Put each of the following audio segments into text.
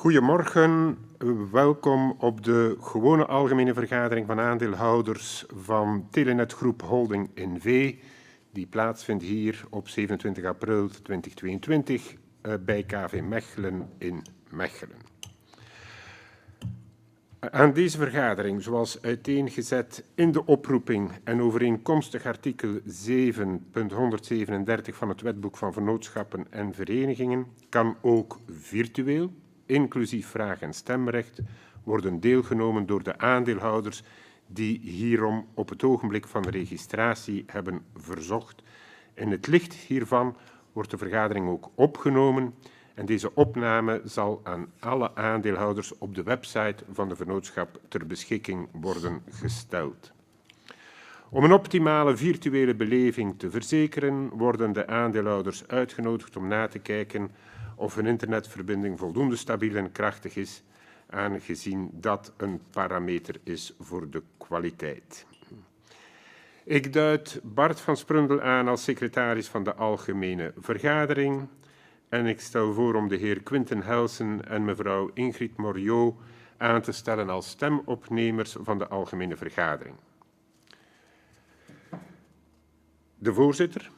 Goedemorgen, welkom op de gewone algemene vergadering van aandeelhouders van Telenet Groep Holding NV, die plaatsvindt hier op 27 april 2022 bij KV Mechelen in Mechelen. Aan deze vergadering, zoals uiteengezet in de oproeping en overeenkomstig artikel 7.137 van het Wetboek van Vennootschappen en Verenigingen, kan ook virtueel, inclusief vraag- en stemrecht, worden deelgenomen door de aandeelhouders die hierom op het ogenblik van de registratie hebben verzocht. In het licht hiervan wordt de vergadering ook opgenomen en deze opname zal aan alle aandeelhouders op de website van de vennootschap ter beschikking worden gesteld. Om een optimale virtuele beleving te verzekeren, worden de aandeelhouders uitgenodigd om na te kijken of hun internetverbinding voldoende stabiel en krachtig is, aangezien dat een parameter is voor de kwaliteit. Ik duid Bart van Sprundel aan als secretaris van de Algemene Vergadering en ik stel voor om de heer Quinten Helsen en mevrouw Ingrid Moriot aan te stellen als stemopnemers van de Algemene Vergadering. De voorzitter,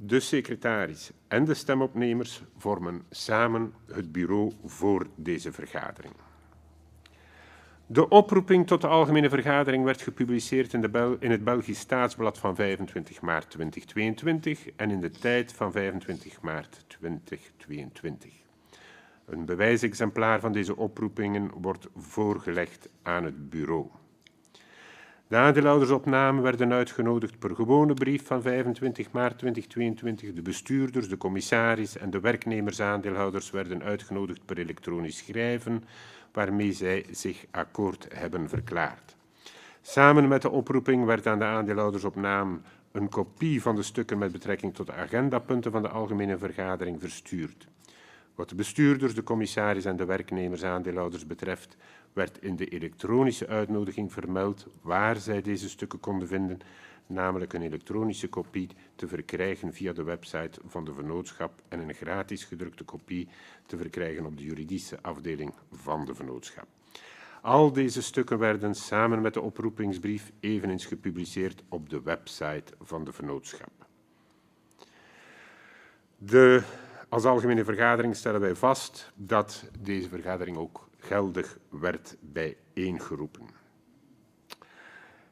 de secretaris en de stemopnemers vormen samen het bureau voor deze vergadering. De oproeping tot de Algemene Vergadering werd gepubliceerd in het Belgisch Staatsblad van 25 maart 2022 en in de Tijd van 25 maart 2022. Een bewijsexemplaar van deze oproepingen wordt voorgelegd aan het bureau. De aandeelhoudersopnamen werden uitgenodigd per gewone brief van 25 maart 2022. De bestuurders, de commissaris en de werknemersaandeelhouders werden uitgenodigd per elektronisch schrijven, waarmee zij zich akkoord hebben verklaard. Samen met de oproeping werd aan de aandeelhoudersopname een kopie van de stukken met betrekking tot de agendapunten van de Algemene Vergadering verstuurd. Wat de bestuurders, de commissaris en de werknemersaandeelhouders betreft, werd in de elektronische uitnodiging vermeld waar zij deze stukken konden vinden, namelijk een elektronische kopie te verkrijgen via de website van de vennootschap en een gratis gedrukte kopie te verkrijgen op de juridische afdeling van de vennootschap. Al deze stukken werden samen met de oproepingsbrief eveneens gepubliceerd op de website van de vennootschap. Als algemene vergadering stellen wij vast dat deze vergadering ook geldig werd bijeengeroepen.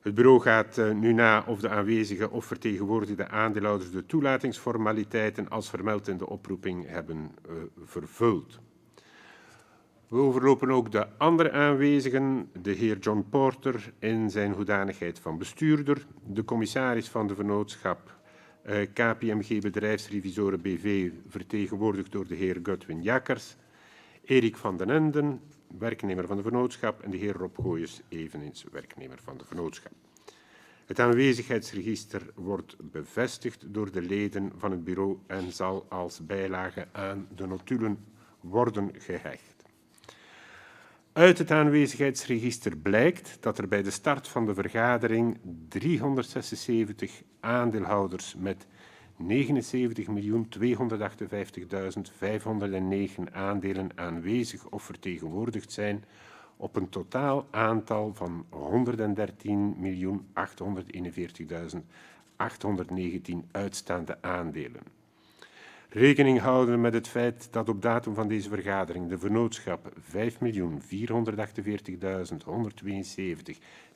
Het bureau gaat nu na of de aanwezige of vertegenwoordigde aandeelhouders de toelatingsformaliteiten als vermeld in de oproeping hebben vervuld. We overlopen ook de andere aanwezigen, de heer John Porter in zijn hoedanigheid van bestuurder, de commissaris van de vennootschap KPMG Bedrijfsrevisoren BV, vertegenwoordigd door de heer Godwin Jakkers, Erik van den Enden, werknemer van de vennootschap, en de heer Rob Gooyes, eveneens werknemer van de vennootschap. Het aanwezigheidsregister wordt bevestigd door de leden van het bureau en zal als bijlage aan de notulen worden gehecht. Uit het aanwezigheidsregister blijkt dat er bij de start van de vergadering 376 aandeelhouders met 79.258.509 aandelen aanwezig of vertegenwoordigd zijn op een totaal aantal van 113.841.819 uitstaande aandelen. Rekening houden met het feit dat op datum van deze vergadering de vennootschap 5.448.172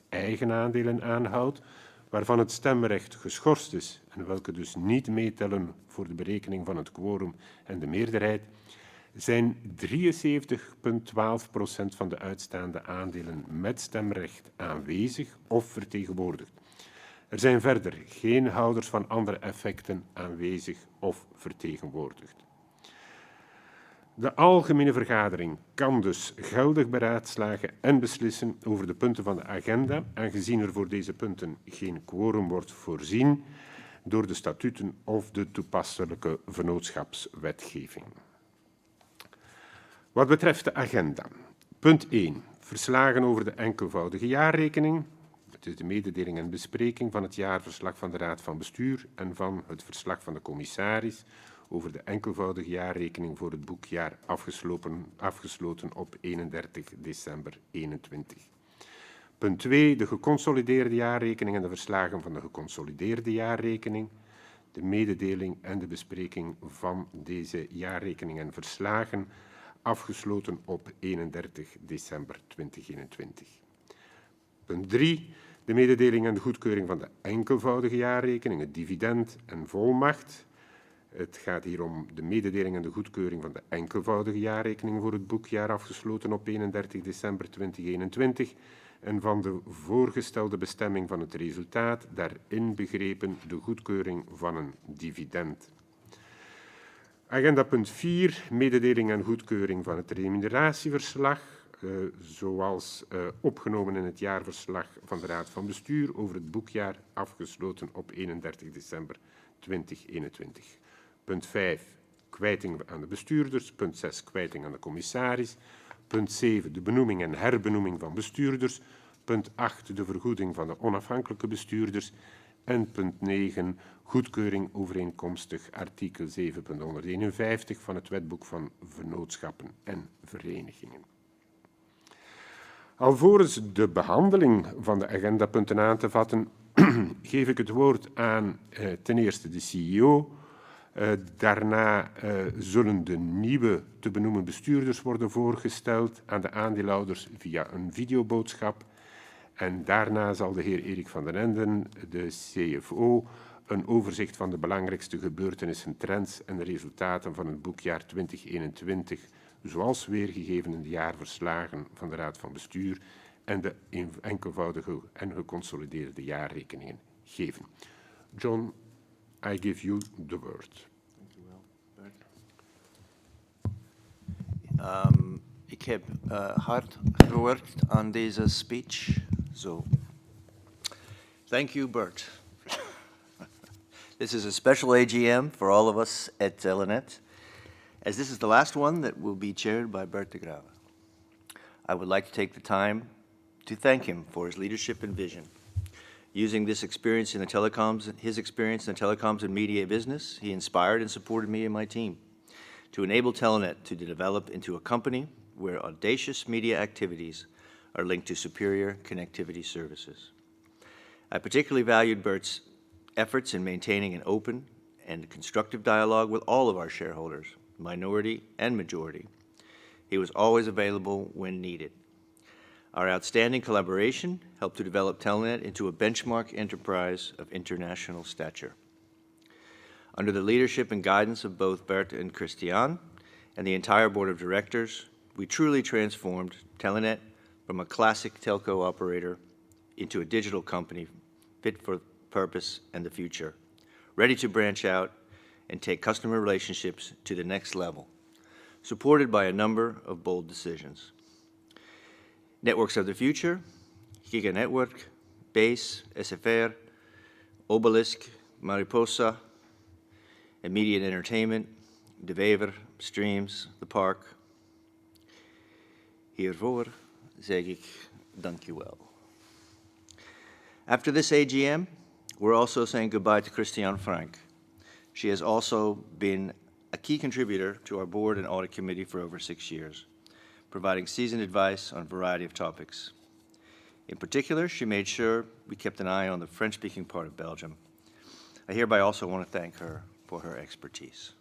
eigen aandelen aanhoudt, waarvan het stemrecht geschorst is en welke dus niet meetellen voor de berekening van het quorum en de meerderheid, zijn 73,12% van de uitstaande aandelen met stemrecht aanwezig of vertegenwoordigd. Er zijn verder geen houders van andere effecten aanwezig of vertegenwoordigd. De Algemene Vergadering kan dus geldig beraadslagen en beslissen over de punten van de agenda, aangezien er voor deze punten geen quorum wordt voorzien door de statuten of de toepasselijke vennootschapswetgeving. Wat betreft de agenda. Punt 1. Verslagen over de enkelvoudige jaarrekening. Het is de mededeling en bespreking van het jaarverslag van de Raad van Bestuur en van het verslag van de commissaris over de enkelvoudige jaarrekening voor het boekjaar afgesloten op 31 december 2021. Punt 2. De geconsolideerde jaarrekening en de verslagen van de geconsolideerde jaarrekening. De mededeling en de bespreking van deze jaarrekening en verslagen afgesloten op 31 december 2021. Punt 3. De mededeling en de goedkeuring van de enkelvoudige jaarrekening, het dividend en volmacht. Het gaat hier om de mededeling en de goedkeuring van de enkelvoudige jaarrekening voor het boekjaar afgesloten op 31 december 2021 en van de voorgestelde bestemming van het resultaat, daarin begrepen de goedkeuring van een dividend. Agenda punt 4, mededeling en goedkeuring van het remuneratieverslag, zoals opgenomen in het jaarverslag van de Raad van Bestuur over het boekjaar afgesloten op 31 december 2021. Punt 5, kwijting aan de bestuurders. Punt 6, kwijting aan de commissaris. Punt 7, de benoeming en herbenoeming van bestuurders. Punt 8, de vergoeding van de onafhankelijke bestuurders. En punt 9, goedkeuring overeenkomstig artikel 7.151 van het Wetboek van Vennootschappen en Verenigingen. Alvorens de behandeling van de agendapunten aan te vatten, geef ik het woord aan ten eerste de CEO. Daarna zullen de nieuwe te benoemen bestuurders worden voorgesteld aan de aandeelhouders via een videoboodschap. En daarna zal de heer Erik van den Enden, de CFO, een overzicht van de belangrijkste gebeurtenissen, trends en de resultaten van het boekjaar 2021, zoals weergegeven in de jaarverslagen van de Raad van Bestuur en de enkelvoudige en geconsolideerde jaarrekeningen geven. John, I give you the word. Ik heb hard gewerkt aan deze speech. So, thank you, Bert. This is a special AGM for all of us at Telenet, as this is the last one that will be chaired by Bert de Grave. I would like to take the time to thank him for his leadership and vision. Using this experience in the telecoms, his experience in the telecoms and media business, he inspired and supported me and my team to enable Telenet to develop into a company where audacious media activities are linked to superior connectivity services. I particularly valued Bert's efforts in maintaining an open and constructive dialogue with all of our shareholders, minority and majority. He was always available when needed. Our outstanding collaboration helped to develop Telenet into a benchmark enterprise of international stature. Under the leadership and guidance of both Bert and Christian and the entire board of directors, we truly transformed Telenet from a classic telco operator into a digital company fit for purpose and the future, ready to branch out and take customer relationships to the next level, supported by a number of bold decisions. Networks of the future, Giga Network, Base, SFR, Obelisk, Mariposa, Immediate Entertainment, De Wever, Streams, The Park. Hiervoor zeg ik dank u wel. After this AGM, we're also saying goodbye to Christiane Frank. She has also been a key contributor to our board and audit committee for over 6 years, providing seasoned advice on a variety of topics. In particular, she made sure we kept an eye on the French-speaking part of Belgium. I hereby also want to thank her for her expertise.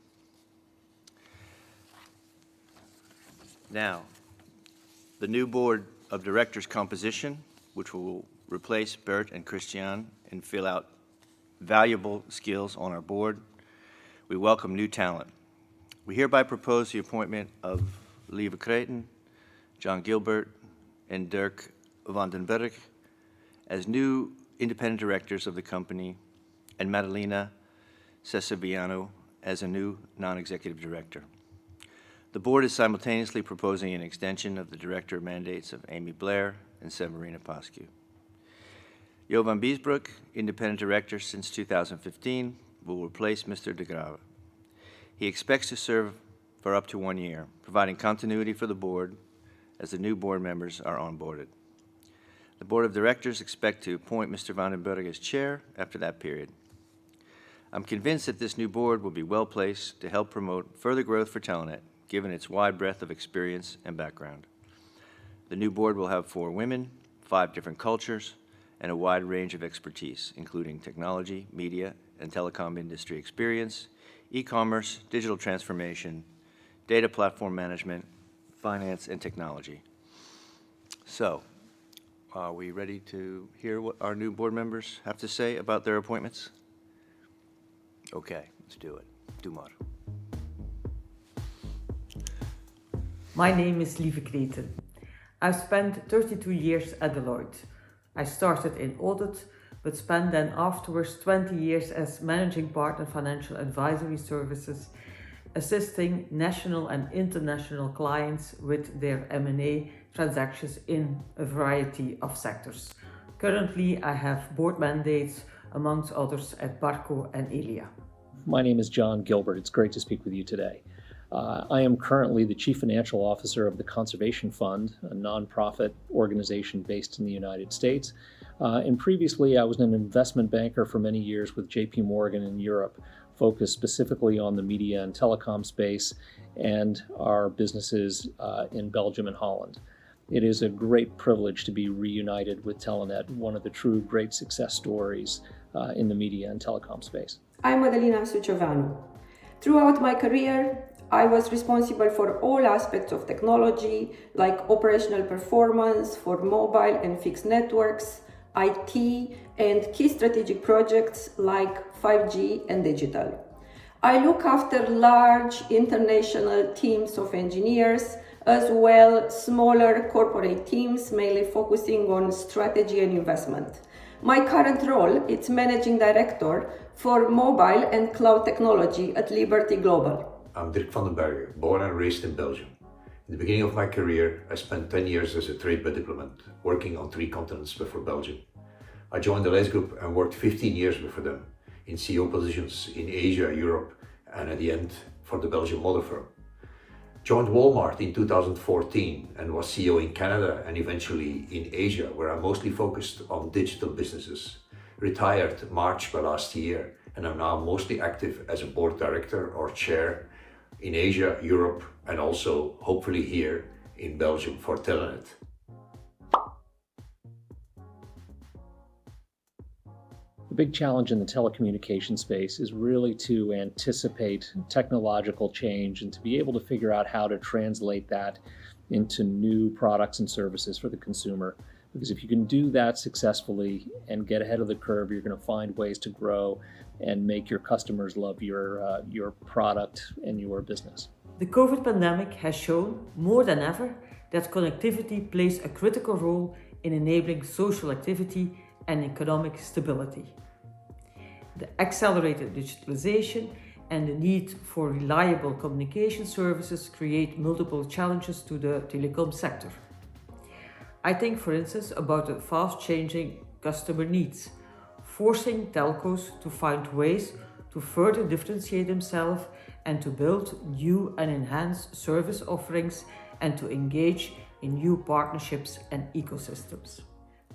Now, the new board of directors composition, which will replace Bert and Christian and fill out valuable skills on our board. We welcome new talent. We hereby propose the appointment of Lieve Creighton, John Gilbert, and Dirk van den Berg as new independent directors of the company, and Madalena Cesabiano as a new non-executive director. The board is simultaneously proposing an extension of the director mandates of Amy Blair and Severina Pascu. Jo van Biesbroek, independent director since 2015, will replace Mr. de Grave. He expects to serve for up to 1 year, providing continuity for the board as the new board members are onboarded. The board of directors expect to appoint Mr. van den Berg as chair after that period. I'm convinced that this new board will be well-placed to help promote further growth for Telenet, given its wide breadth of experience and background. The new board will have 4 women, 5 different cultures, and a wide range of expertise, including technology, media, and telecom industry experience, e-commerce, digital transformation, data platform management, finance, and technology. So, are we ready to hear what our new board members have to say about their appointments? Okay, let's do it. Dumar. My name is Lieve Kreten. I've spent 32 years at Deloitte. I started in audit, but spent then afterwards 20 years as Managing Partner Financial Advisory Services, assisting national and international clients with their M&A transactions in a variety of sectors. Currently, I have board mandates, amongst others, at Barco and Elia. My name is John Gilbert. It's great to speak with you today. I am currently the Chief Financial Officer of the Conservation Fund, a nonprofit organization based in the United States. And previously, I was an investment banker for many years with JP Morgan in Europe, focused specifically on the media and telecom space and our businesses in Belgium and Holland. It is a great privilege to be reunited with Telenet, one of the true great success stories in the media and telecom space. I'm Adelina Sucevanu. Throughout my career, I was responsible for all aspects of technology, like operational performance for mobile and fixed networks, IT, and key strategic projects like 5G and digital. I look after large international teams of engineers, as well smaller corporate teams, mainly focusing on strategy and investment. My current role is Managing Director for Mobile and Cloud Technology at Liberty Global. I'm Dirk van den Berge, born and raised in Belgium. In the beginning of my career, I spent 10 years as a trade by diplomat, working on 3 continents before Belgium. I joined the Les Group and worked 15 years before them in CEO positions in Asia, Europe, and at the end for the Belgian mother firm. Joined Walmart in 2014 and was CEO in Canada and eventually in Asia, where I mostly focused on digital businesses. Retired March by last year, and I'm now mostly active as a board director or chair in Asia, Europe, and also hopefully here in Belgium for Telenet. The big challenge in the telecommunication space is really to anticipate technological change and to be able to figure out how to translate that into new products and services for the consumer. Because if you can do that successfully and get ahead of the curve, you're going to find ways to grow and make your customers love your product and your business. The COVID pandemic has shown more than ever that connectivity plays a critical role in enabling social activity and economic stability. The accelerated digitalization and the need for reliable communication services create multiple challenges to the telecom sector. I think, for instance, about the fast-changing customer needs, forcing telcos to find ways to further differentiate themselves and to build new and enhanced service offerings and to engage in new partnerships and ecosystems.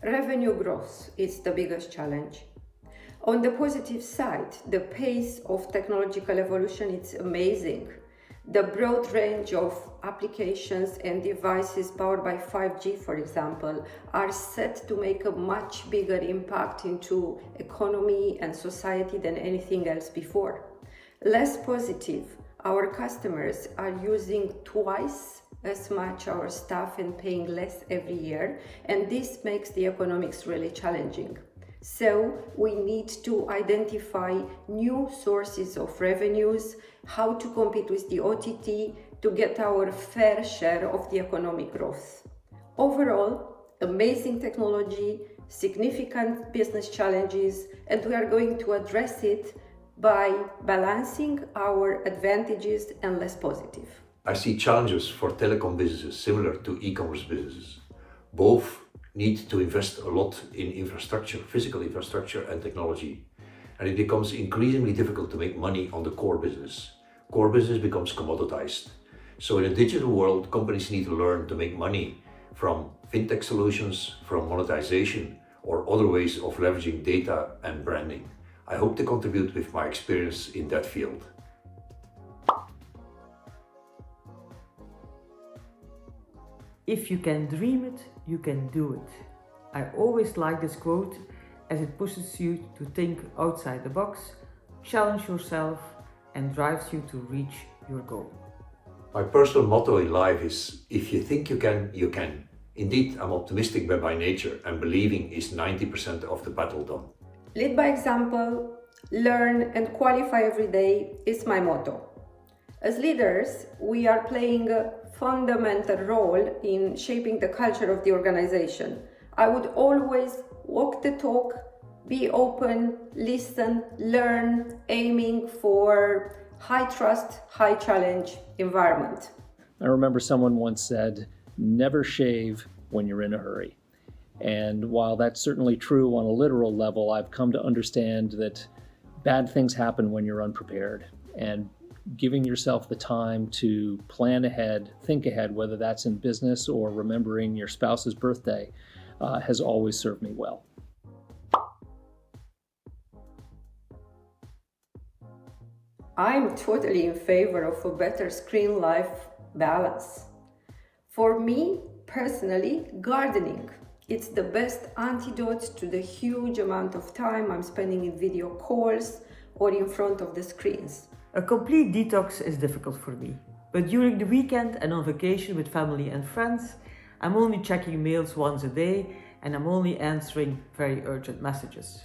Revenue growth is the biggest challenge. On the positive side, the pace of technological evolution is amazing. The broad range of applications and devices powered by 5G, for example, are set to make a much bigger impact into economy and society than anything else before. Less positive, our customers are using twice as much our stuff and paying less every year, and this makes the economics really challenging. So we need to identify new sources of revenues, how to compete with the OTT to get our fair share of the economic growth. Overall, amazing technology, significant business challenges, and we are going to address it by balancing our advantages and less positive. I see challenges for telecom businesses similar to e-commerce businesses. Both need to invest a lot in infrastructure, physical infrastructure and technology. And it becomes increasingly difficult to make money on the core business. Core business becomes commoditized. So in a digital world, companies need to learn to make money from fintech solutions, from monetization, or other ways of leveraging data and branding. I hope to contribute with my experience in that field. If you can dream it, you can do it. I always like this quote as it pushes you to think outside the box, challenge yourself, and drives you to reach your goal. My personal motto in life is, if you think you can, you can. Indeed, I'm optimistic by nature, and believing is 90% of the battle done. Lead by example, learn and qualify every day is my motto. As leaders, we are playing a fundamental role in shaping the culture of the organization. I would always walk the talk, be open, listen, learn, aiming for high trust, high challenge environment. I remember someone once said, never shave when you're in a hurry. And while that's certainly true on a literal level, I've come to understand that bad things happen when you're unprepared. And giving yourself the time to plan ahead, think ahead, whether that's in business or remembering your spouse's birthday, has always served me well. I'm totally in favor of a better screen-life balance. For me, personally, gardening. It's the best antidote to the huge amount of time I'm spending in video calls or in front of the screens. A complete detox is difficult for me, but during the weekend and on vacation with family and friends, I'm only checking mails once a day and I'm only answering very urgent messages.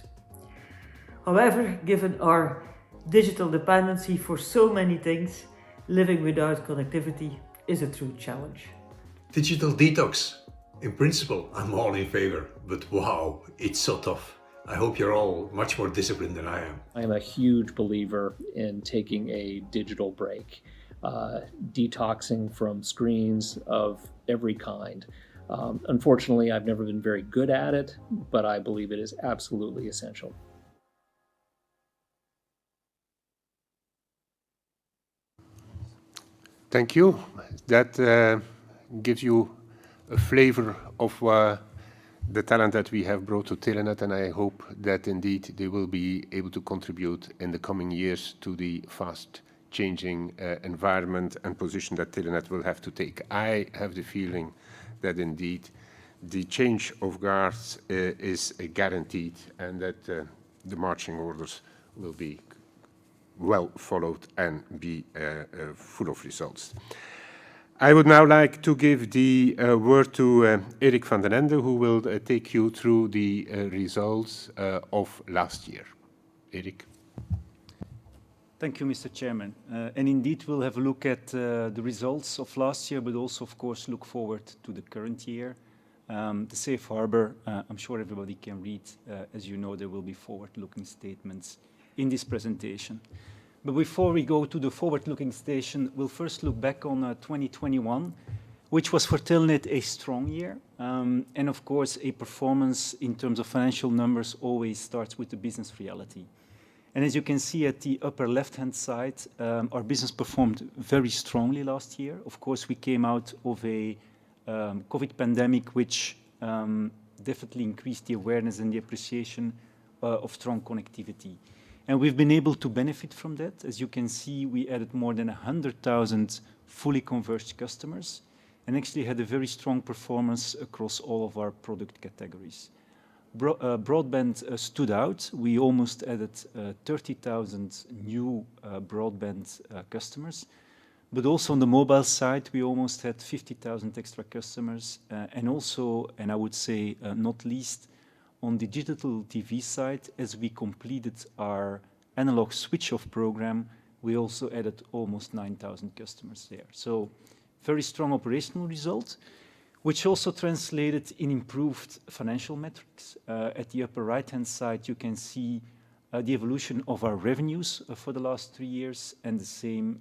However, given our digital dependency for so many things, living without connectivity is a true challenge. Digital detox. In principle, I'm all in favor, but wow, it's so tough. I hope you're all much more disciplined than I am. I am a huge believer in taking a digital break, detoxing from screens of every kind. Unfortunately, I've never been very good at it, but I believe it is absolutely essential. Thank you. That gives you a flavor of the talent that we have brought to Telenet, and I hope that indeed they will be able to contribute in the coming years to the fast changing environment and position that Telenet will have to take. I have the feeling that indeed the change of guards is guaranteed, and that the marching orders will be well followed and be full of results. I would now like to give the word to Erik van den Ende, who will take you through the results of last year. Erik. Thank you, Mr. Chairman. And indeed, we'll have a look at the results of last year, but also, of course, look forward to the current year. The safe harbor, I'm sure everybody can read. As you know, there will be forward-looking statements in this presentation. But before we go to the forward-looking station, we'll first look back on 2021, which was for Telenet a strong year. And of course, a performance in terms of financial numbers always starts with the business reality. And as you can see at the upper left-hand side, our business performed very strongly last year. Of course, we came out of a COVID pandemic, which definitely increased the awareness and the appreciation of strong connectivity. And we've been able to benefit from that. As you can see, we added more than 100,000 fully converged customers and actually had a very strong performance across all of our product categories. Broadband stood out. We almost added 30,000 new broadband customers. But also on the mobile side, we almost had 50,000 extra customers. And also, and I would say not least, on the digital TV side, as we completed our analog switch-off program, we also added almost 9,000 customers there. So very strong operational result, which also translated in improved financial metrics. At the upper right-hand side, you can see the evolution of our revenues for the last 3 years, and the same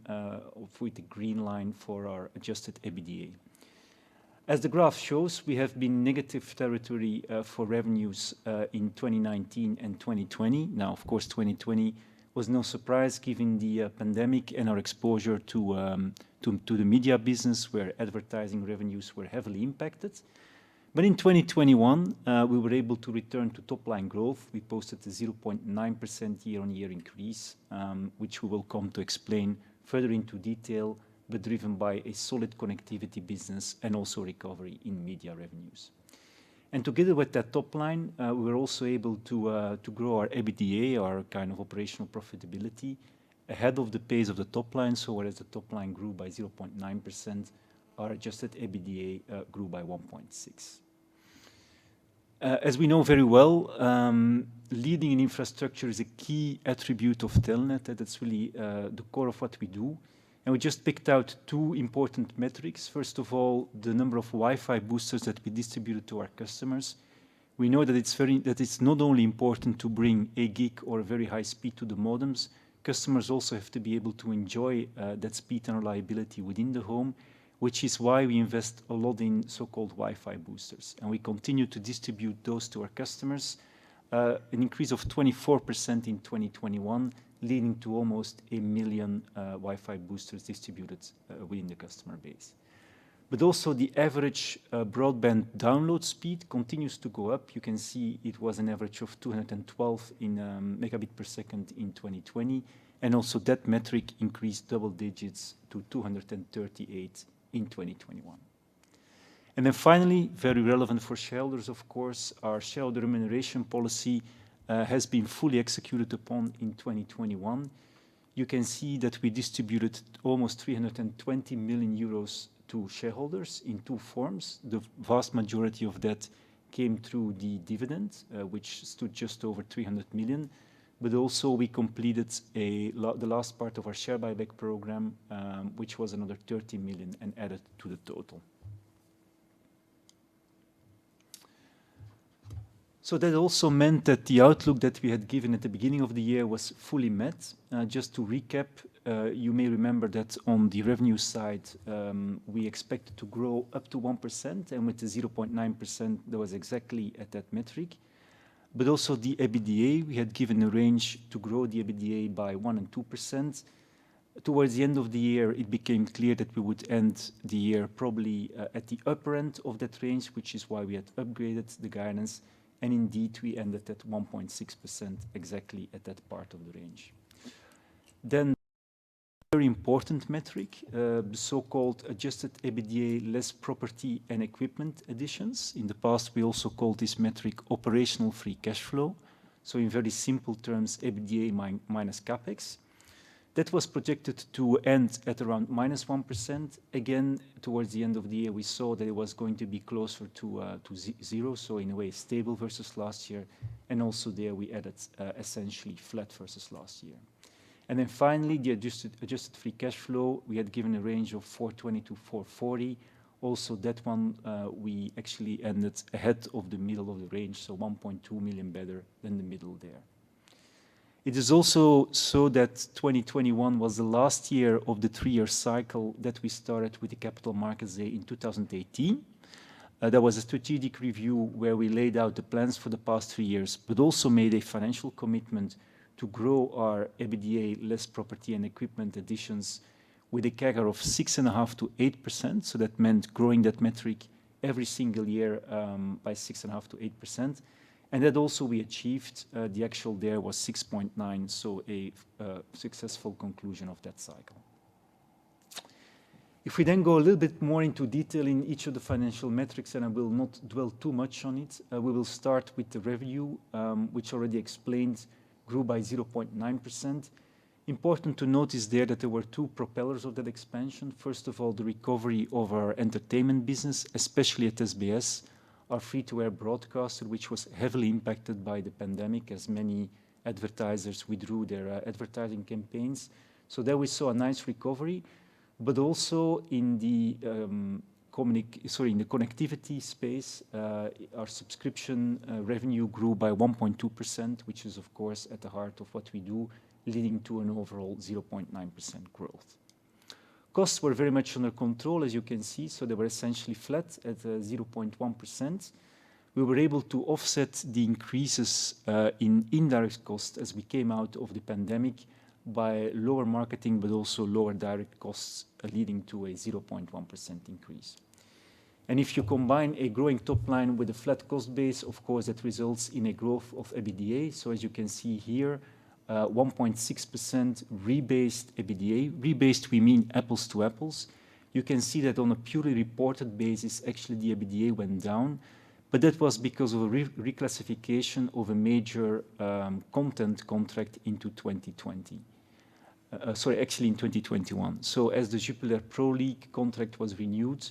with the green line for our adjusted EBITDA. As the graph shows, we have been negative territory for revenues in 2019 and 2020. Now, of course, 2020 was no surprise given the pandemic and our exposure to the media business, where advertising revenues were heavily impacted. But in 2021, we were able to return to top-line growth. We posted a 0.9% year-on-year increase, which we will come to explain further into detail, but driven by a solid connectivity business and also recovery in media revenues. And together with that top line, we were also able to grow our EBITDA, our kind of operational profitability, ahead of the pace of the top line. So whereas the top line grew by 0.9%, our adjusted EBITDA grew by 1.6%. As we know very well, leading in infrastructure is a key attribute of Telenet. That's really the core of what we do. And we just picked out two important metrics. First of all, the number of Wi-Fi boosters that we distributed to our customers. We know that it's not only important to bring a gig or a very high speed to the modems. Customers also have to be able to enjoy that speed and reliability within the home, which is why we invest a lot in so-called Wi-Fi boosters. And we continue to distribute those to our customers, an increase of 24% in 2021, leading to almost 1 million Wi-Fi boosters distributed within the customer base. But also the average broadband download speed continues to go up. You can see it was an average of 212 megabit per second in 2020. And also that metric increased double digits to 238 in 2021. And then finally, very relevant for shareholders, of course, our shareholder remuneration policy has been fully executed upon in 2021. You can see that we distributed almost 320 million euros to shareholders in two forms. The vast majority of that came through the dividend, which stood just over 300 million. But also we completed the last part of our share buyback program, which was another 30 million and added to the total. So that also meant that the outlook that we had given at the beginning of the year was fully met. Just to recap, you may remember that on the revenue side, we expected to grow up to 1%, and with the 0.9%, that was exactly at that metric. But also the EBITDA, we had given a range to grow the EBITDA by 1% and 2%. Towards the end of the year, it became clear that we would end the year probably at the upper end of that range, which is why we had upgraded the guidance. And indeed, we ended at 1.6% exactly at that part of the range. Then, a very important metric, the so-called adjusted EBITDA less property and equipment additions. In the past, we also called this metric operational free cash flow. So in very simple terms, EBITDA minus CapEx. That was projected to end at around -1%. Again, towards the end of the year, we saw that it was going to be closer to zero, so in a way stable versus last year. And also there we added essentially flat versus last year. And then finally, the adjusted free cash flow, we had given a range of 420 to 440. Also that one, we actually ended ahead of the middle of the range, so 1.2 million better than the middle there. It is also so that 2021 was the last year of the 3-year cycle that we started with the Capital Markets Day in 2018. That was a strategic review where we laid out the plans for the past 3 years, but also made a financial commitment to grow our EBITDA less property and equipment additions with a CAGR of 6.5% to 8%. So that meant growing that metric every single year by 6.5% to 8%. And that also we achieved. The actual there was 6.9%, so a successful conclusion of that cycle. If we then go a little bit more into detail in each of the financial metrics, and I will not dwell too much on it, we will start with the revenue, which already explained grew by 0.9%. Important to notice there that there were two propellers of that expansion. First of all, the recovery of our entertainment business, especially at SBS, our free-to-air broadcaster, which was heavily impacted by the pandemic as many advertisers withdrew their advertising campaigns. So there we saw a nice recovery, but also in the connectivity space, our subscription revenue grew by 1.2%, which is of course at the heart of what we do, leading to an overall 0.9% growth. Costs were very much under control, as you can see, so they were essentially flat at 0.1%. We were able to offset the increases in indirect costs as we came out of the pandemic by lower marketing, but also lower direct costs, leading to a 0.1% increase. And if you combine a growing top line with a flat cost base, of course, that results in a growth of EBITDA. So as you can see here, 1.6% rebased EBITDA. Rebased, we mean apples to apples. You can see that on a purely reported basis, actually the EBITDA went down, but that was because of a reclassification of a major content contract into 2020. Actually in 2021. So as the Jupiler Pro League contract was renewed,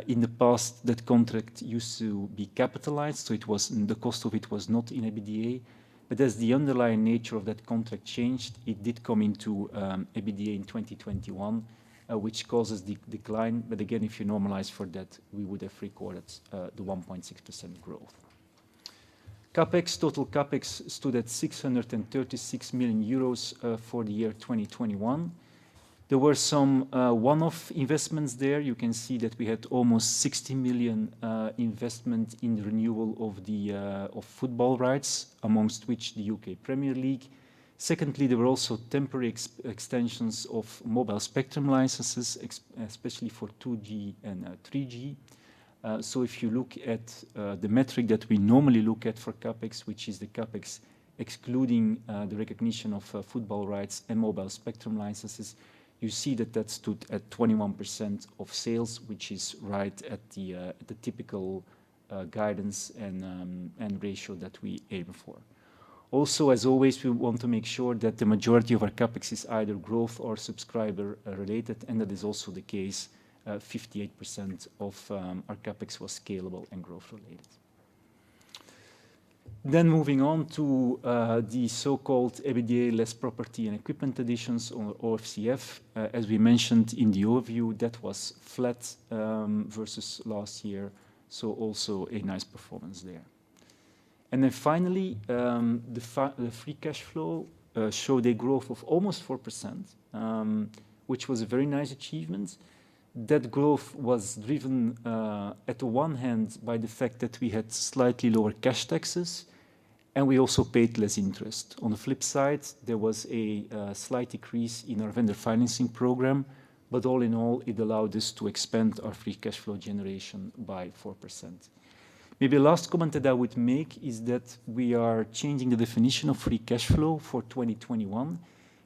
in the past that contract used to be capitalized, so it was the cost of it was not in EBITDA. But as the underlying nature of that contract changed, it did come into EBITDA in 2021, which causes the decline. But again, if you normalize for that, we would have recorded the 1.6% growth. CapEx, total CapEx stood at 636 million euros for the year 2021. There were some one-off investments there. You can see that we had almost 60 million investment in the renewal of football rights, amongst which the UK Premier League. Secondly, there were also temporary extensions of mobile spectrum licenses, especially for 2G and 3G. So if you look at the metric that we normally look at for CapEx, which is the CapEx excluding the recognition of football rights and mobile spectrum licenses, you see that that stood at 21% of sales, which is right at the typical guidance and ratio that we aim for. Also, as always, we want to make sure that the majority of our CapEx is either growth or subscriber related, and that is also the case. 58% of our CapEx was scalable and growth related. Then moving on to the so-called EBITDA less property and equipment additions, or OFCF. As we mentioned in the overview, that was flat versus last year, so also a nice performance there. And then finally, the free cash flow showed a growth of almost 4%, which was a very nice achievement. That growth was driven, at the one hand, by the fact that we had slightly lower cash taxes, and we also paid less interest. On the flip side, there was a slight decrease in our vendor financing program, but all in all, it allowed us to expand our free cash flow generation by 4%. Maybe the last comment that I would make is that we are changing the definition of free cash flow for 2021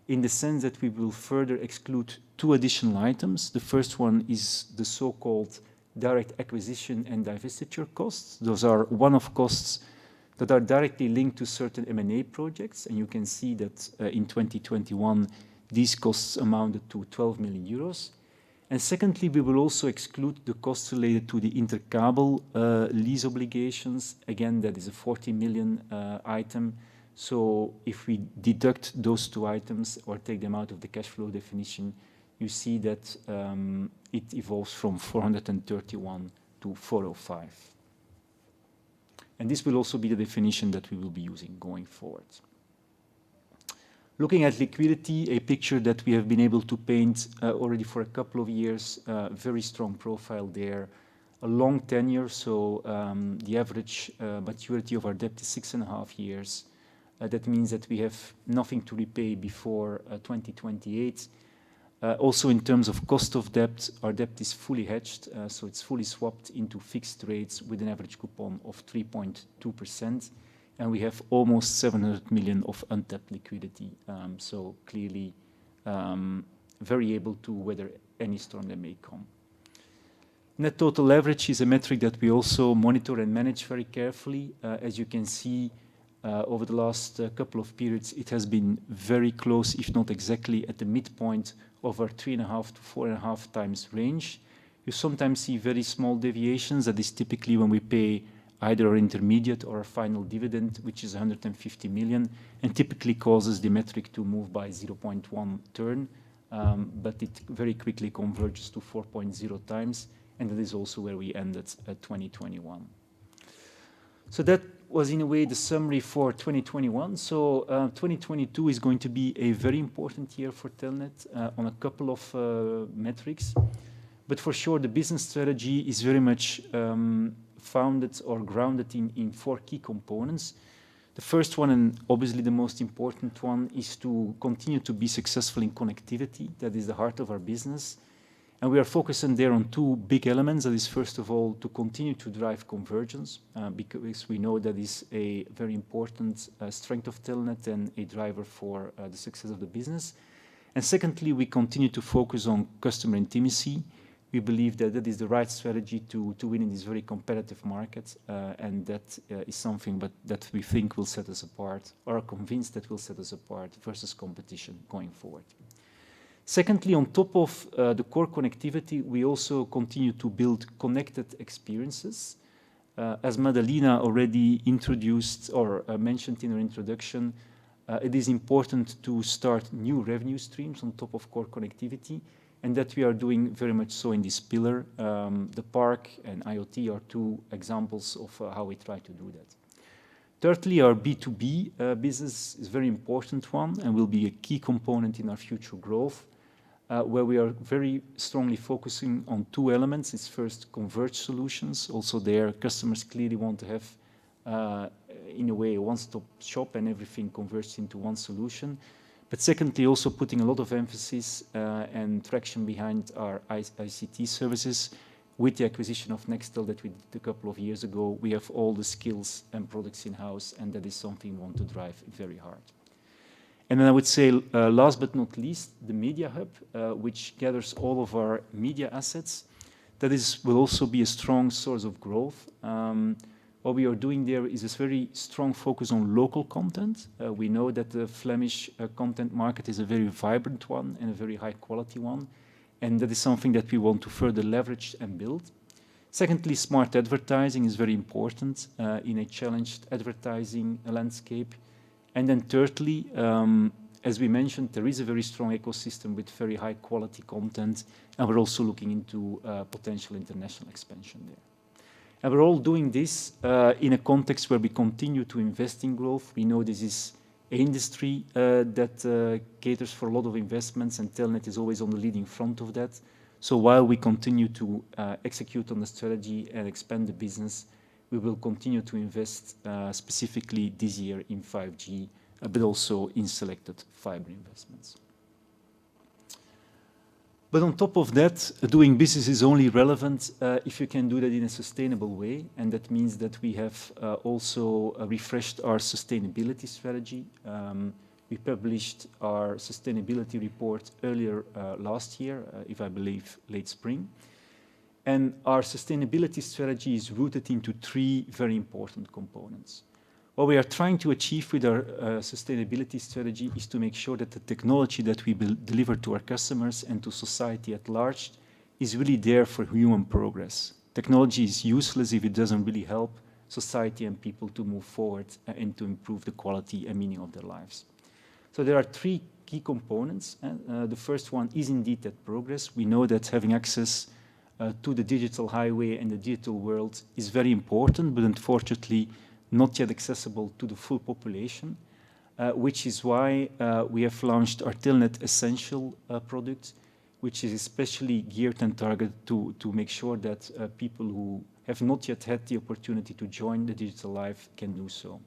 in the sense that we will further exclude two additional items. The first one is the so-called direct acquisition and divestiture costs. Those are one-off costs that are directly linked to certain M&A projects, and you can see that in 2021 these costs amounted to 12 million euros. And secondly, we will also exclude the costs related to the intercable lease obligations. Again, that is a 40 million item. So if we deduct those two items or take them out of the cash flow definition, you see that it evolves from 431 to 405. And this will also be the definition that we will be using going forward. Looking at liquidity, a picture that we have been able to paint already for a couple of years, very strong profile there, a long tenure, so the average maturity of our debt is 6.5 years. That means that we have nothing to repay before 2028. Also in terms of cost of debt, our debt is fully hedged, so it's fully swapped into fixed rates with an average coupon of 3.2%. And we have almost 700 million of untapped liquidity, so clearly very able to weather any storm that may come. Net total leverage is a metric that we also monitor and manage very carefully. As you can see, over the last couple of periods, it has been very close, if not exactly at the midpoint of our 3.5 to 4.5 times range. You sometimes see very small deviations. That is typically when we pay either our intermediate or our final dividend, which is 150 million, and typically causes the metric to move by 0.1 turn, but it very quickly converges to 4.0 times, and that is also where we ended at 2021. So that was in a way the summary for 2021. So 2022 is going to be a very important year for Telenet on a couple of metrics, but for sure the business strategy is very much founded or grounded in 4 key components. The first one, and obviously the most important one, is to continue to be successful in connectivity. That is the heart of our business. And we are focusing there on two big elements. That is, first of all, to continue to drive convergence, because we know that is a very important strength of Telenet and a driver for the success of the business. And secondly, we continue to focus on customer intimacy. We believe that that is the right strategy to win in this very competitive market, and that is something that we think will set us apart, or are convinced that will set us apart versus competition going forward. Secondly, on top of the core connectivity, we also continue to build connected experiences. As Madalena already introduced or mentioned in her introduction, it is important to start new revenue streams on top of core connectivity, and that we are doing very much so in this pillar. The park and IoT are two examples of how we try to do that. Thirdly, our B2B business is a very important one and will be a key component in our future growth, where we are very strongly focusing on two elements. It's first converged solutions. Also there, customers clearly want to have, in a way, a one-stop shop and everything converged into one solution. But secondly, also putting a lot of emphasis and traction behind our ICT services. With the acquisition of Nextel that we did a couple of years ago, we have all the skills and products in-house, and that is something we want to drive very hard. And then I would say, last but not least, the Media Hub, which gathers all of our media assets. That will also be a strong source of growth. What we are doing there is a very strong focus on local content. We know that the Flemish content market is a very vibrant one and a very high quality one. And that is something that we want to further leverage and build. Secondly, smart advertising is very important in a challenged advertising landscape. And then thirdly, as we mentioned, there is a very strong ecosystem with very high quality content, and we're also looking into potential international expansion there. And we're all doing this in a context where we continue to invest in growth. We know this is an industry that caters for a lot of investments, and Telenet is always on the leading front of that. So while we continue to execute on the strategy and expand the business, we will continue to invest specifically this year in 5G, but also in selected fiber investments. But on top of that, doing business is only relevant if you can do that in a sustainable way. And that means that we have also refreshed our sustainability strategy. We published our sustainability report earlier last year, if I believe late spring. And our sustainability strategy is rooted into three very important components. What we are trying to achieve with our sustainability strategy is to make sure that the technology that we will deliver to our customers and to society at large is really there for human progress. Technology is useless if it doesn't really help society and people to move forward and to improve the quality and meaning of their lives. So there are three key components. The first one is indeed that progress. We know that having access to the digital highway and the digital world is very important, but unfortunately not yet accessible to the full population, which is why we have launched our Telenet Essential product, which is especially geared and targeted to make sure that people who have not yet had the opportunity to join the digital life can do so.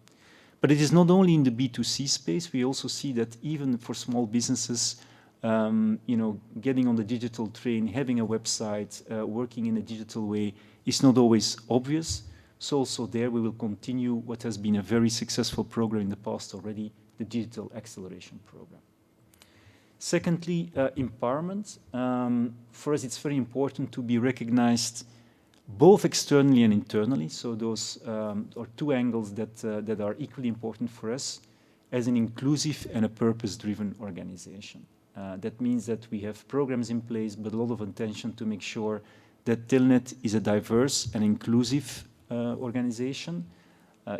But it is not only in the B2C space. We also see that even for small businesses, getting on the digital train, having a website, working in a digital way is not always obvious. So also there we will continue what has been a very successful program in the past already, the Digital Acceleration Program. Secondly, empowerment. For us, it's very important to be recognized both externally and internally. So those are two angles that are equally important for us as an inclusive and a purpose-driven organization. That means that we have programs in place, but a lot of attention to make sure that Telenet is a diverse and inclusive organization.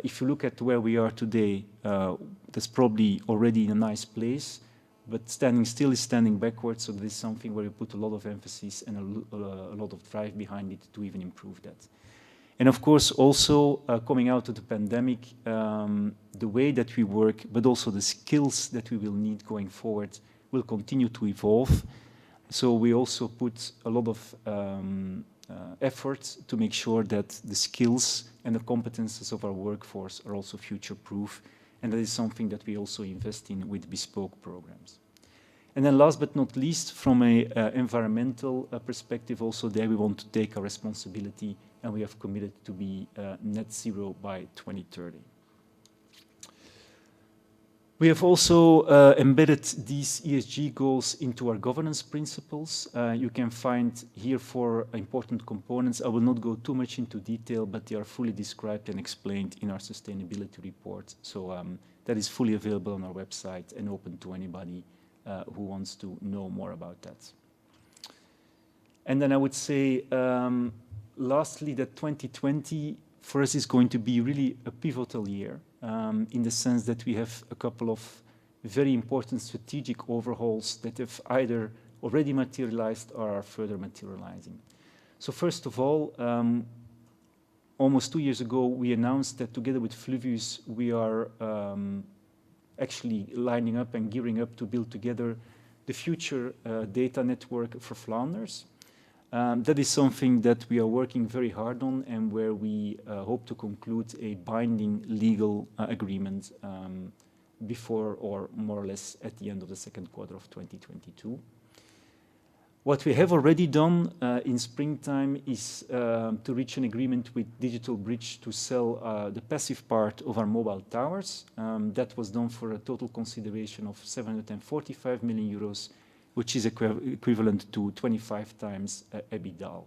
If you look at where we are today, that's probably already in a nice place, but standing still is standing backwards. So this is something where we put a lot of emphasis and a lot of drive behind it to even improve that. And of course, also coming out of the pandemic, the way that we work, but also the skills that we will need going forward will continue to evolve. So we also put a lot of efforts to make sure that the skills and the competences of our workforce are also future-proof. And that is something that we also invest in with bespoke programs. And then last but not least, from an environmental perspective, also there we want to take our responsibility, and we have committed to be net zero by 2030. We have also embedded these ESG goals into our governance principles. You can find here 4 important components. I will not go too much into detail, but they are fully described and explained in our sustainability report. So that is fully available on our website and open to anybody who wants to know more about that. And then I would say, lastly, that 2020 for us is going to be really a pivotal year. In the sense that we have a couple of very important strategic overhauls that have either already materialized or are further materializing. So first of all, almost 2 years ago, we announced that together with Fluvius, we are actually lining up and gearing up to build together the future data network for Flanders. That is something that we are working very hard on, and where we hope to conclude a binding legal agreement before, or more or less at the end of the second quarter of 2022. What we have already done in springtime is to reach an agreement with Digital Bridge to sell the passive part of our mobile towers. That was done for a total consideration of 745 million euros, which is equivalent to 25 times EBITDA.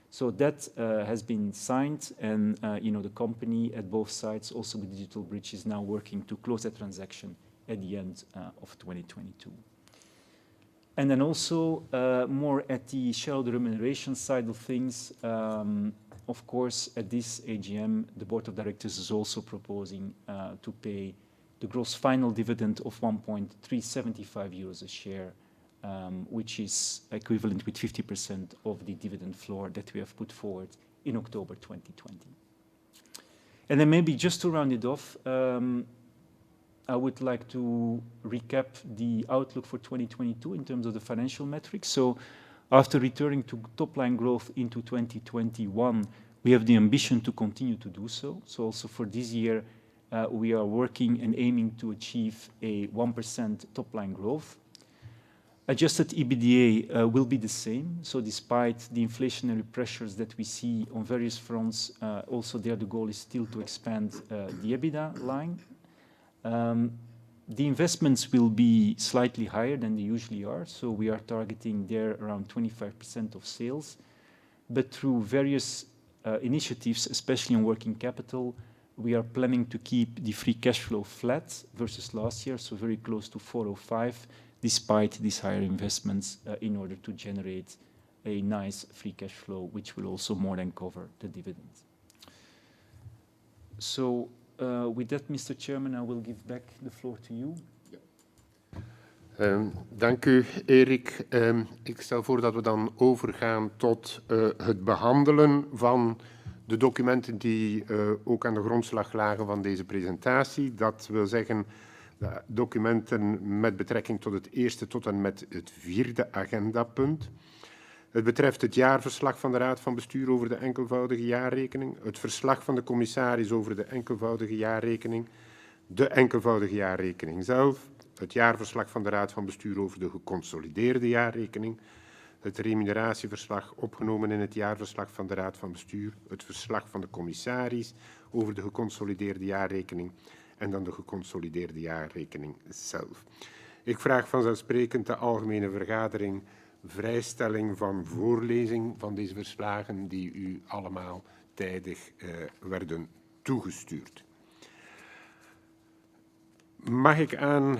So that has been signed, and the company at both sides, also the Digital Bridge, is now working to close that transaction at the end of 2022. And then also more at the shareholder remuneration side of things, of course, at this AGM, the Board of Directors is also proposing to pay the gross final dividend of 1.375 euros a share, which is equivalent with 50% of the dividend floor that we have put forward in October 2020. And then maybe just to round it off, I would like to recap the outlook for 2022 in terms of the financial metrics. So after returning to top-line growth into 2021, we have the ambition to continue to do so. So also for this year, we are working and aiming to achieve a 1% top-line growth. Adjusted EBITDA will be the same. So despite the inflationary pressures that we see on various fronts, also there the goal is still to expand the EBITDA line. The investments will be slightly higher than they usually are. So we are targeting there around 25% of sales. But through various initiatives, especially on working capital, we are planning to keep the free cash flow flat versus last year, so very close to 405, despite these higher investments in order to generate a nice free cash flow, which will also more than cover the dividends. So with that, Mr. Chairman, I will give back the floor to you. Dank u, Erik. Ik stel voor dat we dan overgaan tot het behandelen van de documenten die ook aan de grondslag lagen van deze presentatie. Dat wil zeggen de documenten met betrekking tot het eerste tot en met het vierde agendapunt. Het betreft het jaarverslag van de Raad van Bestuur over de enkelvoudige jaarrekening, het verslag van de commissaris over de enkelvoudige jaarrekening, de enkelvoudige jaarrekening zelf, het jaarverslag van de Raad van Bestuur over de geconsolideerde jaarrekening, het remuneratieverslag opgenomen in het jaarverslag van de Raad van Bestuur, het verslag van de commissaris over de geconsolideerde jaarrekening en dan de geconsolideerde jaarrekening zelf. Ik vraag vanzelfsprekend de algemene vergadering vrijstelling van voorlezing van deze verslagen die u allemaal tijdig werden toegestuurd. Mag ik aan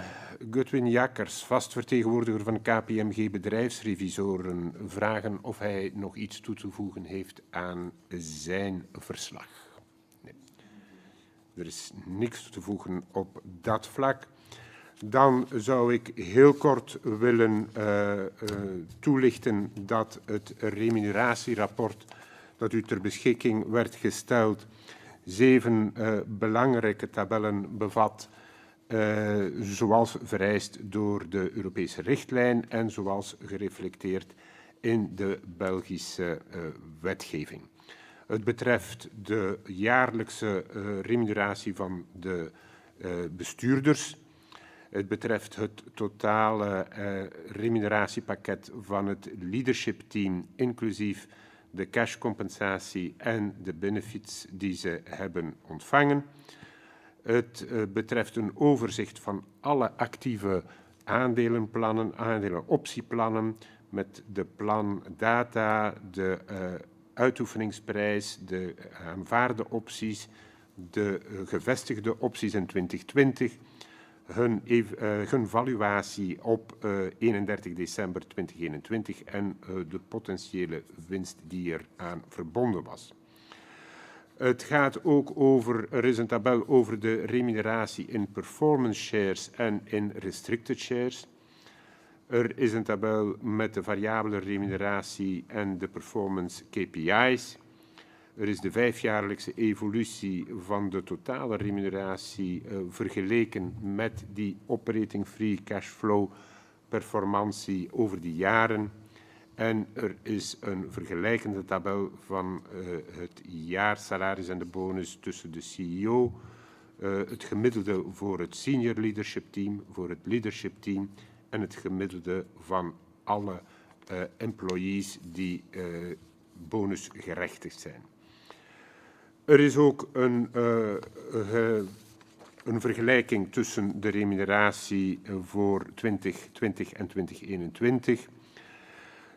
Godwin Jakkers, vastvertegenwoordiger van KPMG Bedrijfsrevisoren, vragen of hij nog iets toe te voegen heeft aan zijn verslag? Nee. Er is niks toe te voegen op dat vlak. Dan zou ik heel kort willen toelichten dat het remuneratierapport dat u ter beschikking werd gesteld 7 belangrijke tabellen bevat, zoals vereist door de Europese richtlijn en zoals gereflecteerd in de Belgische wetgeving. Het betreft de jaarlijkse remuneratie van de bestuurders. Het betreft het totale remuneratiepakket van het leadership team, inclusief de cashcompensatie en de benefits die ze hebben ontvangen. Het betreft een overzicht van alle actieve aandelenplannen, aandelenoptieplannen, met de plan-data, de uitoefeningsprijs, de aanvaarde opties, de gevestigde opties in 2020, hun valuatie op 31 december 2021 en de potentiële winst die eraan verbonden was. Het gaat ook over, er is een tabel over de remuneratie in performance shares en in restricted shares. Er is een tabel met de variabele remuneratie en de performance KPI's. Er is de 5-jaarlijkse evolutie van de totale remuneratie vergeleken met die operating free cashflow performantie over die jaren. En er is een vergelijkende tabel van het jaarsalaris en de bonus tussen de CEO, het gemiddelde voor het senior leadership team, voor het leadership team en het gemiddelde van alle employees die bonusgerechtigd zijn. Er is ook een vergelijking tussen de remuneratie voor 2020 en 2021.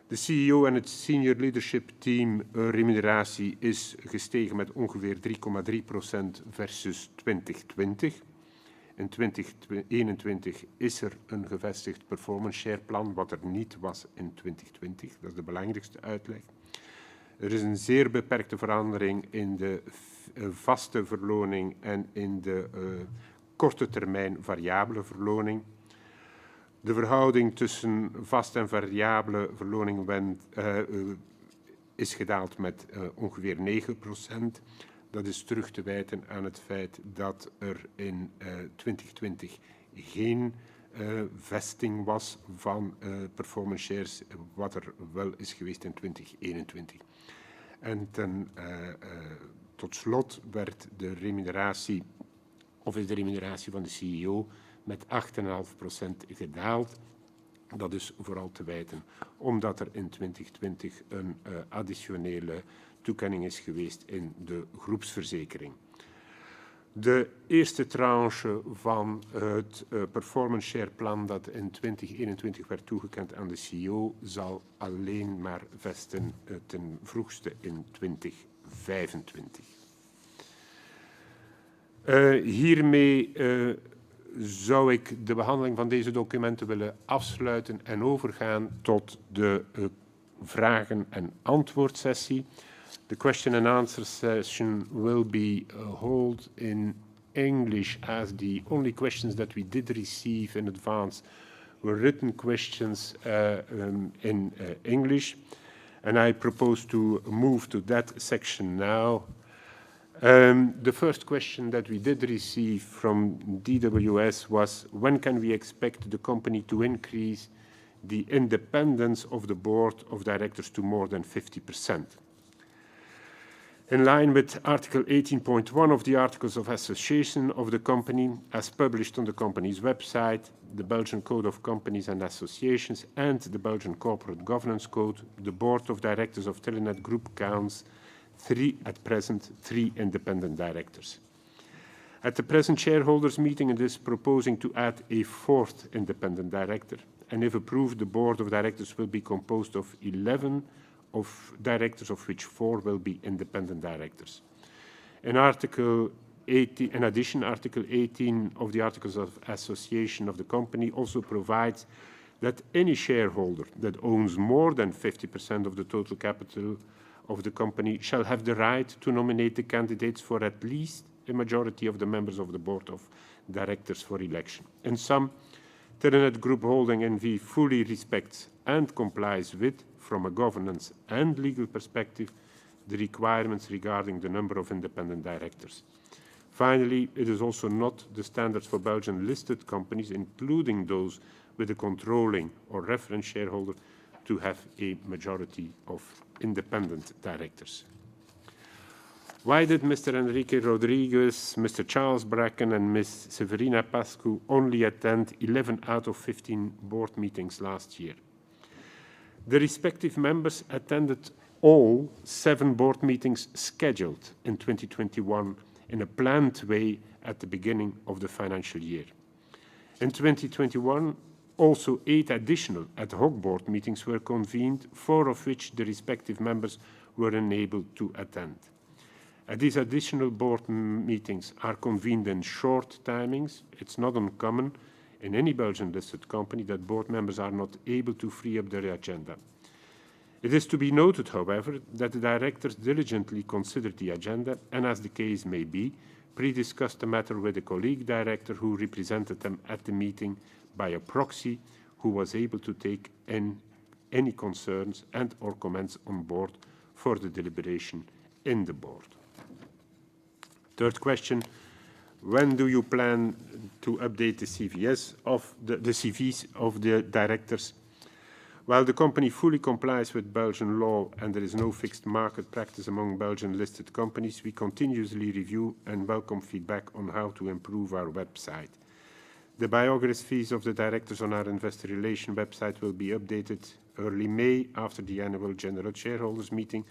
De CEO en het senior leadership team remuneratie is gestegen met ongeveer 3,3% versus 2020. In 2021 is er een gevestigd performance share plan, wat er niet was in 2020. Dat is de belangrijkste uitleg. Er is een zeer beperkte verandering in de vaste verloning en in de korte termijn variabele verloning. De verhouding tussen vast en variabele verloning is gedaald met ongeveer 9%. Dat is terug te wijten aan het feit dat er in 2020 geen vesting was van performance shares, wat er wel is geweest in 2021. En tot slot werd de remuneratie, of is de remuneratie van de CEO met 8,5% gedaald. Dat is vooral te wijten omdat er in 2020 een additionele toekenning is geweest in de groepsverzekering. De eerste tranche van het performance share plan dat in 2021 werd toegekend aan de CEO zal alleen maar vesten ten vroegste in 2025. Hiermee zou ik de behandeling van deze documenten willen afsluiten en overgaan tot de vragen- en antwoordsessie. The question and answer session will be held in English, as the only questions that we did receive in advance were written questions in English. And I propose to move to that section now. The first question that we did receive from DWS was, when can we expect the company to increase the independence of the board of directors to more than 50%? In line with Article 18.1 of the Articles of Association of the company, as published on the company's website, the Belgian Code of Companies and Associations, and the Belgian Corporate Governance Code, the board of directors of Telenet Group counts at present three independent directors. At the present shareholders' meeting, it is proposing to add a fourth independent director, and if approved, the board of directors will be composed of 11 of directors, of which 4 will be independent directors. In addition, Article 18 of the Articles of Association of the company also provides that any shareholder that owns more than 50% of the total capital of the company shall have the right to nominate the candidates for at least a majority of the members of the board of directors for election. In sum, Telenet Group Holding NV fully respects and complies with, from a governance and legal perspective, the requirements regarding the number of independent directors. Finally, it is also not the standards for Belgian listed companies, including those with a controlling or reference shareholder, to have a majority of independent directors. Why did Mr. Enrique Rodriguez, Mr. Charles Bracken and Ms. Severina Pascu only attend 11 out of 15 board meetings last year? The respective members attended all 7 board meetings scheduled in 2021 in a planned way at the beginning of the financial year. In 2021, also 8 additional ad hoc board meetings were convened, 4 of which the respective members were unable to attend. These additional board meetings are convened in short timings. It's not uncommon in any Belgian-listed company that board members are not able to free up their agenda. It is to be noted, however, that the directors diligently considered the agenda and, as the case may be, pre-discussed the matter with a colleague director who represented them at the meeting by a proxy who was able to take in any concerns and or comments on board for the deliberation in the board. Third question, when do you plan to update the CVs of the directors? While the company fully complies with Belgian law and there is no fixed market practice among Belgian listed companies, we continuously review and welcome feedback on how to improve our website. The biographies of the directors on our investor relations website will be updated early May after the annual general shareholders meeting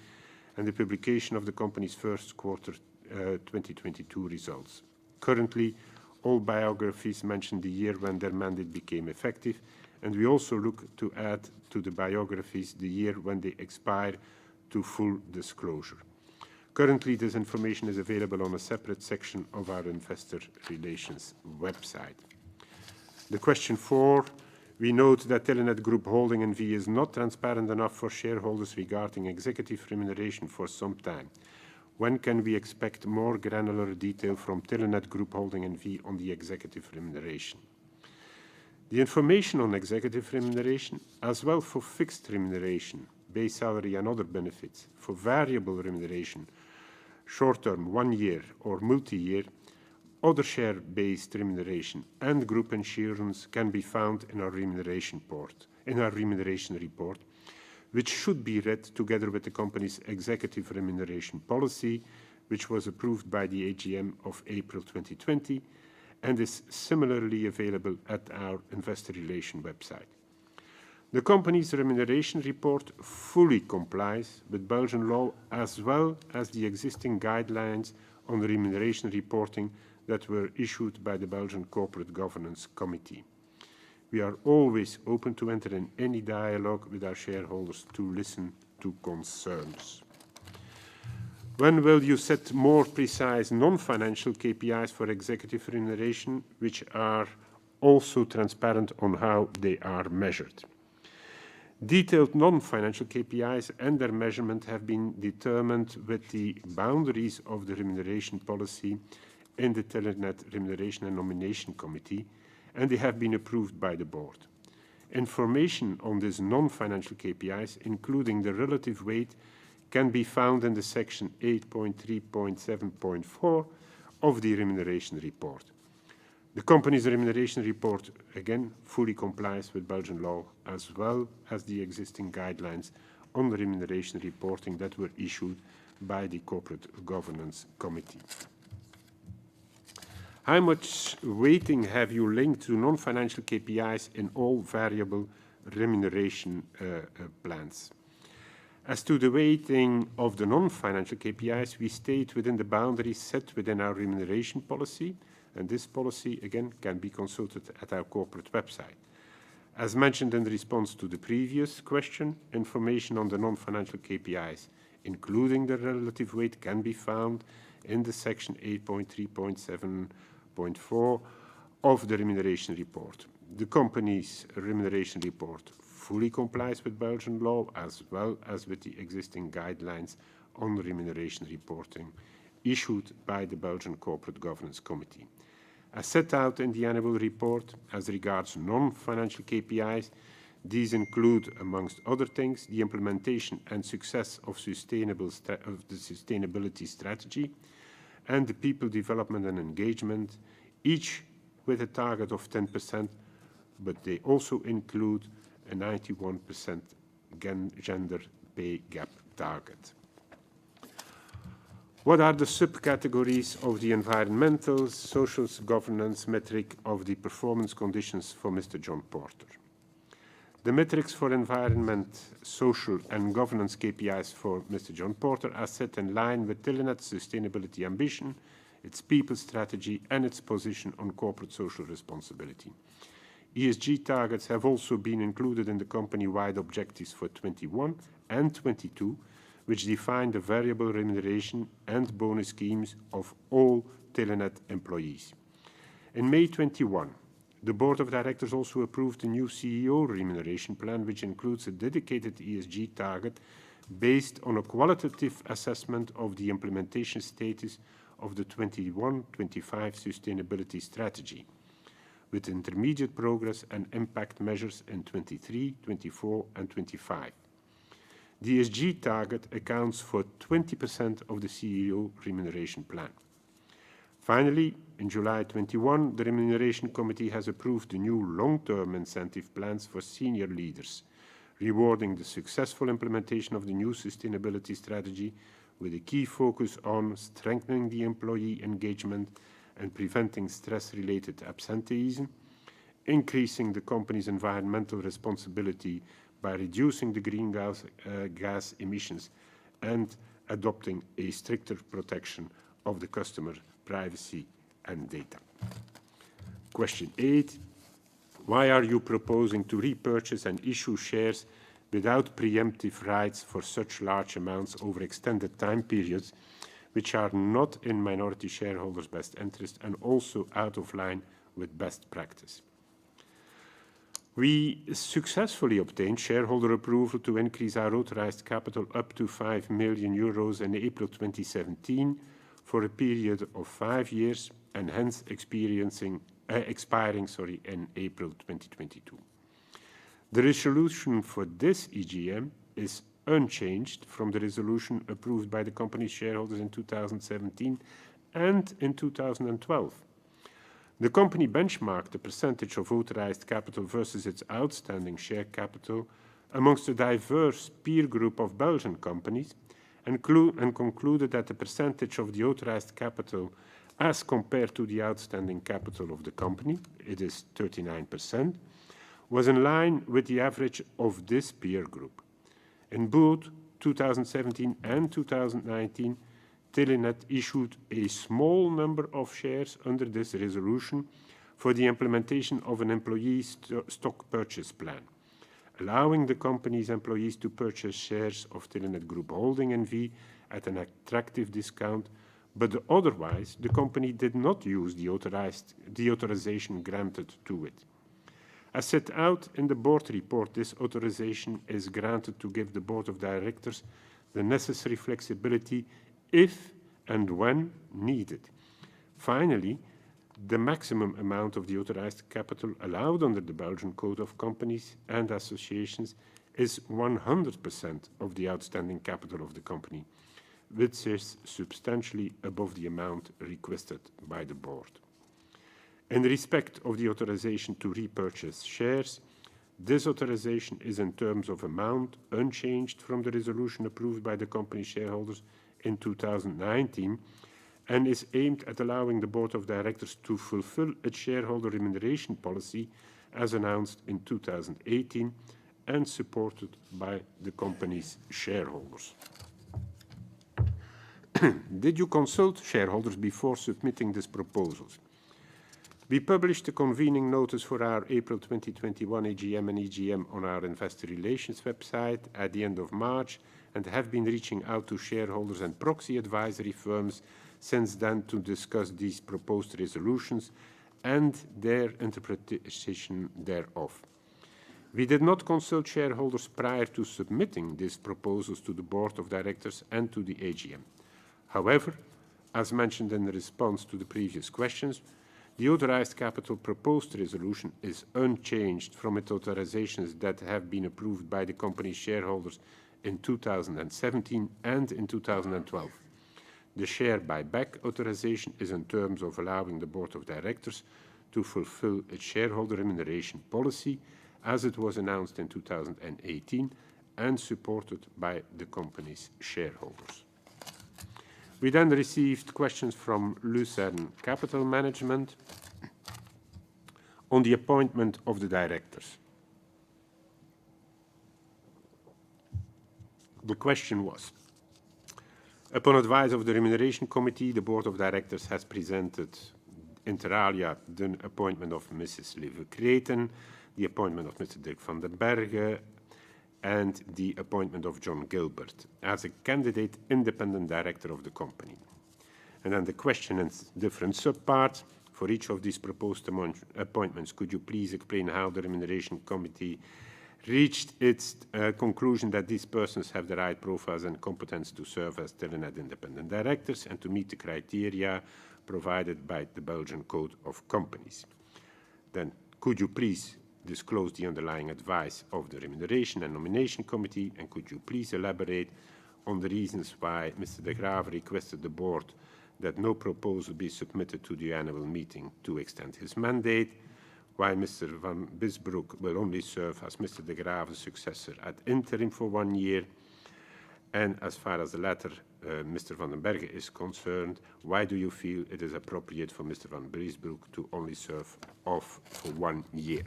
and the publication of the company's first quarter 2022 results. Currently, all biographies mention the year when their mandate became effective, and we also look to add to the biographies the year when they expire to full disclosure. Currently, this information is available on a separate section of our investor relations website. The question 4, we note that Telenet Group Holding NV is not transparent enough for shareholders regarding executive remuneration for some time. When can we expect more granular detail from Telenet Group Holding NV on the executive remuneration? The information on executive remuneration, as well for fixed remuneration, base salary and other benefits, for variable remuneration, short-term, 1 year or multi-year, other share-based remuneration and group insurance can be found in our remuneration report, which should be read together with the company's executive remuneration policy, which was approved by the AGM of April 2020 and is similarly available at our investor relations website. The company's remuneration report fully complies with Belgian law as well as the existing guidelines on remuneration reporting that were issued by the Belgian Corporate Governance Committee. We are always open to enter in any dialogue with our shareholders to listen to concerns. When will you set more precise non-financial KPIs for executive remuneration, which are also transparent on how they are measured? Detailed non-financial KPIs and their measurement have been determined with the boundaries of the remuneration policy in the Telenet Remuneration and Nomination Committee, and they have been approved by the board. Information on these non-financial KPIs, including the relative weight, can be found in the section 8.3.7.4 of the remuneration report. The company's remuneration report, again, fully complies with Belgian law as well as the existing guidelines on remuneration reporting that were issued by the Corporate Governance Committee. How much weighting have you linked to non-financial KPIs in all variable remuneration plans? As to the weighting of the non-financial KPIs, we stayed within the boundaries set within our remuneration policy, and this policy, again, can be consulted at our corporate website. As mentioned in response to the previous question, information on the non-financial KPIs, including the relative weight, can be found in the section 8.3.7.4 of the remuneration report. The company's remuneration report fully complies with Belgian law as well as with the existing guidelines on remuneration reporting issued by the Belgian Corporate Governance Committee. As set out in the annual report, as regards non-financial KPIs, these include, amongst other things, the implementation and success of the sustainability strategy and the people development and engagement, each with a target of 10%, but they also include a 91% gender pay gap target. What are the subcategories of the environmental, social, governance metric of the performance conditions for Mr. John Porter? The metrics for environment, social and governance KPIs for Mr. John Porter are set in line with Telenet's sustainability ambition, its people strategy and its position on corporate social responsibility. ESG targets have also been included in the company-wide objectives for 21 and 22, which define the variable remuneration and bonus schemes of all Telenet employees. In May 21, the Board of Directors also approved a new CEO remuneration plan, which includes a dedicated ESG target based on a qualitative assessment of the implementation status of the 21-25 sustainability strategy, with intermediate progress and impact measures in 23, 24 and 25. The ESG target accounts for 20% of the CEO remuneration plan. Finally, in July 21, the Remuneration Committee has approved the new long-term incentive plans for senior leaders, rewarding the successful implementation of the new sustainability strategy with a key focus on strengthening the employee engagement and preventing stress-related absenteeism, increasing the company's environmental responsibility by reducing the greenhouse gas emissions and adopting a stricter protection of the customer privacy and data. Question 8. Why are you proposing to repurchase and issue shares without preemptive rights for such large amounts over extended time periods, which are not in minority shareholders' best interest and also out of line with best practice? We successfully obtained shareholder approval to increase our authorized capital up to €5 million in April 2017 for a period of 5 years and hence expiring in April 2022. The resolution for this EGM is unchanged from the resolution approved by the company's shareholders in 2017 and in 2012. The company benchmarked the percentage of authorized capital versus its outstanding share capital amongst a diverse peer group of Belgian companies and concluded that the percentage of the authorized capital as compared to the outstanding capital of the company, it is 39%, was in line with the average of this peer group. In both 2017 and 2019, Telenet issued a small number of shares under this resolution for the implementation of an employee stock purchase plan, allowing the company's employees to purchase shares of Telenet Group Holding N.V. at an attractive discount, but otherwise the company did not use the authorization granted to it. As set out in the board report, this authorization is granted to give the board of directors the necessary flexibility if and when needed. Finally, the maximum amount of the authorized capital allowed under the Belgian Code of Companies and Associations is 100% of the outstanding capital of the company, which is substantially above the amount requested by the board. In respect of the authorization to repurchase shares, this authorization is in terms of amount unchanged from the resolution approved by the company shareholders in 2019 and is aimed at allowing the Board of Directors to fulfill its shareholder remuneration policy as announced in 2018 and supported by the company's shareholders. Did you consult shareholders before submitting these proposals? We published a convening notice for our April 2021 AGM and EGM on our Investor Relations website at the end of March and have been reaching out to shareholders and proxy advisory firms since then to discuss these proposed resolutions and their interpretation thereof. We did not consult shareholders prior to submitting these proposals to the Board of Directors and to the AGM. However, as mentioned in response to the previous questions, the authorized capital proposed resolution is unchanged from its authorizations that have been approved by the company's shareholders in 2017 and in 2012. The share buyback authorization is in terms of allowing the Board of Directors to fulfill its shareholder remuneration policy as it was announced in 2018 and supported by the company's shareholders. We then received questions from Lucerne Capital Management on the appointment of the directors. The question was, upon advice of the Remuneration Committee, the Board of Directors has presented inter alia the appointment of Mrs. Lieve Kreten, the appointment of Mr. Dirk van den Berge, and the appointment of John Gilbert as a candidate independent director of the company. And then the question in different subparts. For each of these proposed appointments, could you please explain how the Remuneration Committee reached its conclusion that these persons have the right profiles and competence to serve as Telenet independent directors and to meet the criteria provided by the Belgian Code of Companies? Then, could you please disclose the underlying advice of the Remuneration and Nomination Committee, and could you please elaborate on the reasons why Mr. De Graaf requested the Board that no proposal be submitted to the annual meeting to extend his mandate, why Mr. Van Bisbroek will only serve as Mr. De Graaf's successor at interim for 1 year, and as far as the latter, Mr. Van den Berge is concerned, why do you feel it is appropriate for Mr. Van Bisbroek to only serve off for 1 year?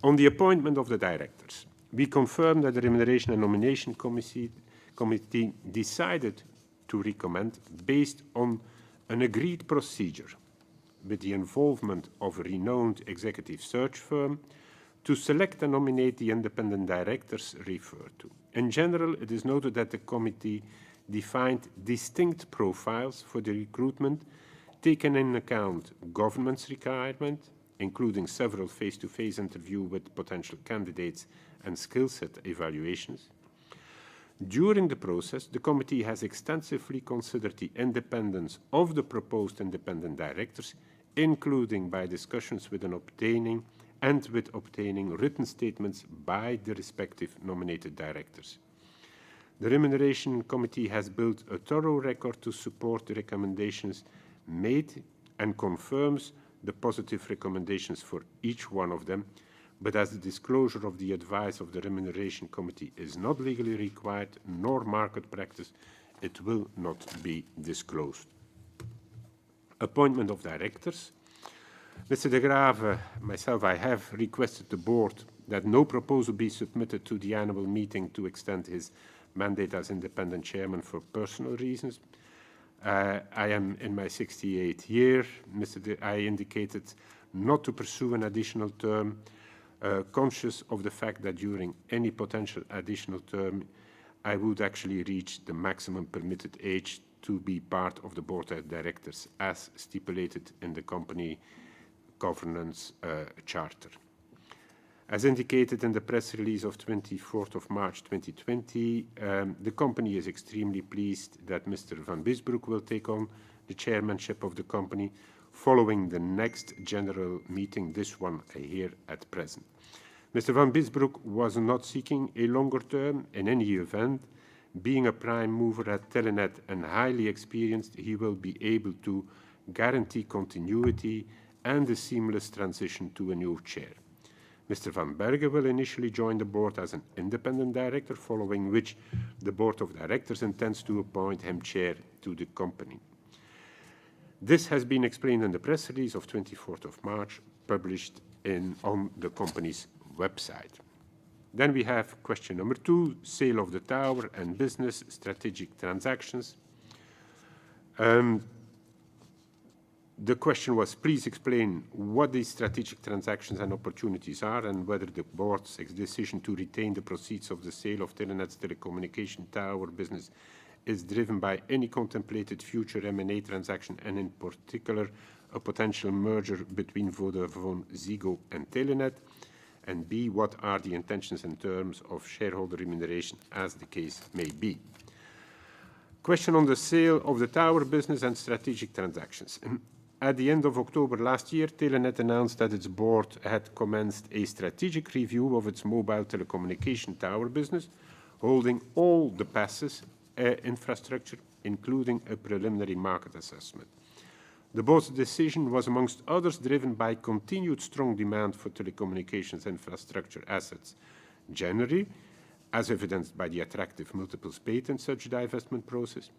On the appointment of the directors, we confirm that the Remuneration and Nomination Committee decided to recommend, based on an agreed procedure with the involvement of a renowned executive search firm, to select and nominate the independent directors referred to. In general, it is noted that the committee defined distinct profiles for the recruitment, taking in account government's requirement, including several face-to-face interviews with potential candidates and skill set evaluations. During the process, the committee has extensively considered the independence of the proposed independent directors, including by discussions with obtaining written statements by the respective nominated directors. The Remuneration Committee has built a thorough record to support the recommendations made and confirms the positive recommendations for each one of them, but as the disclosure of the advice of the Remuneration Committee is not legally required nor market practice, it will not be disclosed. Appointment of directors. Mr. De Graaf, myself, I have requested the Board that no proposal be submitted to the annual meeting to extend his mandate as independent chairman for personal reasons. I am in my 68th year. I indicated not to pursue an additional term, conscious of the fact that during any potential additional term, I would actually reach the maximum permitted age to be part of the Board of Directors as stipulated in the company governance charter. As indicated in the press release of 24th of March 2020, the company is extremely pleased that Mr. Van Bisbroek will take on the chairmanship of the company following the next general meeting, this one here at present. Mr. Van Bisbroek was not seeking a longer term. In any event, being a prime mover at Telenet and highly experienced, he will be able to guarantee continuity and a seamless transition to a new chair. Mr. Van Berge will initially join the board as an independent director, following which the Board of Directors intends to appoint him chair to the company. This has been explained in the press release of 24th of March, published on the company's website. Then we have question number 2, sale of the tower and business strategic transactions. The question was, please explain what these strategic transactions and opportunities are and whether the board's decision to retain the proceeds of the sale of Telenet's telecommunication tower business is driven by any contemplated future M&A transaction and in particular a potential merger between Vodafone, Ziggo and Telenet, and B, what are the intentions in terms of shareholder remuneration as the case may be. Question on the sale of the tower business and strategic transactions. At the end of October last year, Telenet announced that its board had commenced a strategic review of its mobile telecommunication tower business, holding all the passive infrastructure, including a preliminary market assessment. The board's decision was, amongst others, driven by continued strong demand for telecommunications infrastructure assets generally, as evidenced by the attractive multiples paid in such divestment process,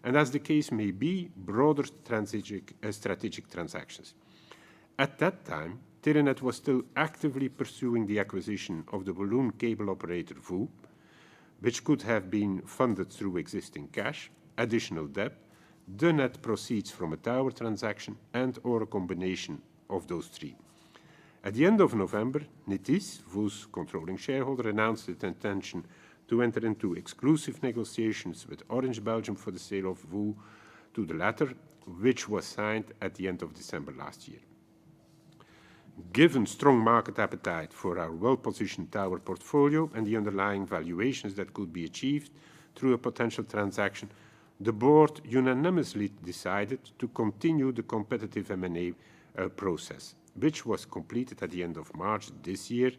and as the case may be, broader strategic transactions. At that time, Telenet was still actively pursuing the acquisition of the balloon cable operator VOO, which could have been funded through existing cash, additional debt, the net proceeds from a tower transaction, and/or a combination of those three. At the end of November, Nethys, VOO's controlling shareholder, announced its intention to enter into exclusive negotiations with Orange Belgium for the sale of VOO to the latter, which was signed at the end of December last year. Given strong market appetite for our well-positioned tower portfolio and the underlying valuations that could be achieved through a potential transaction, the board unanimously decided to continue the competitive M&A process, which was completed at the end of March this year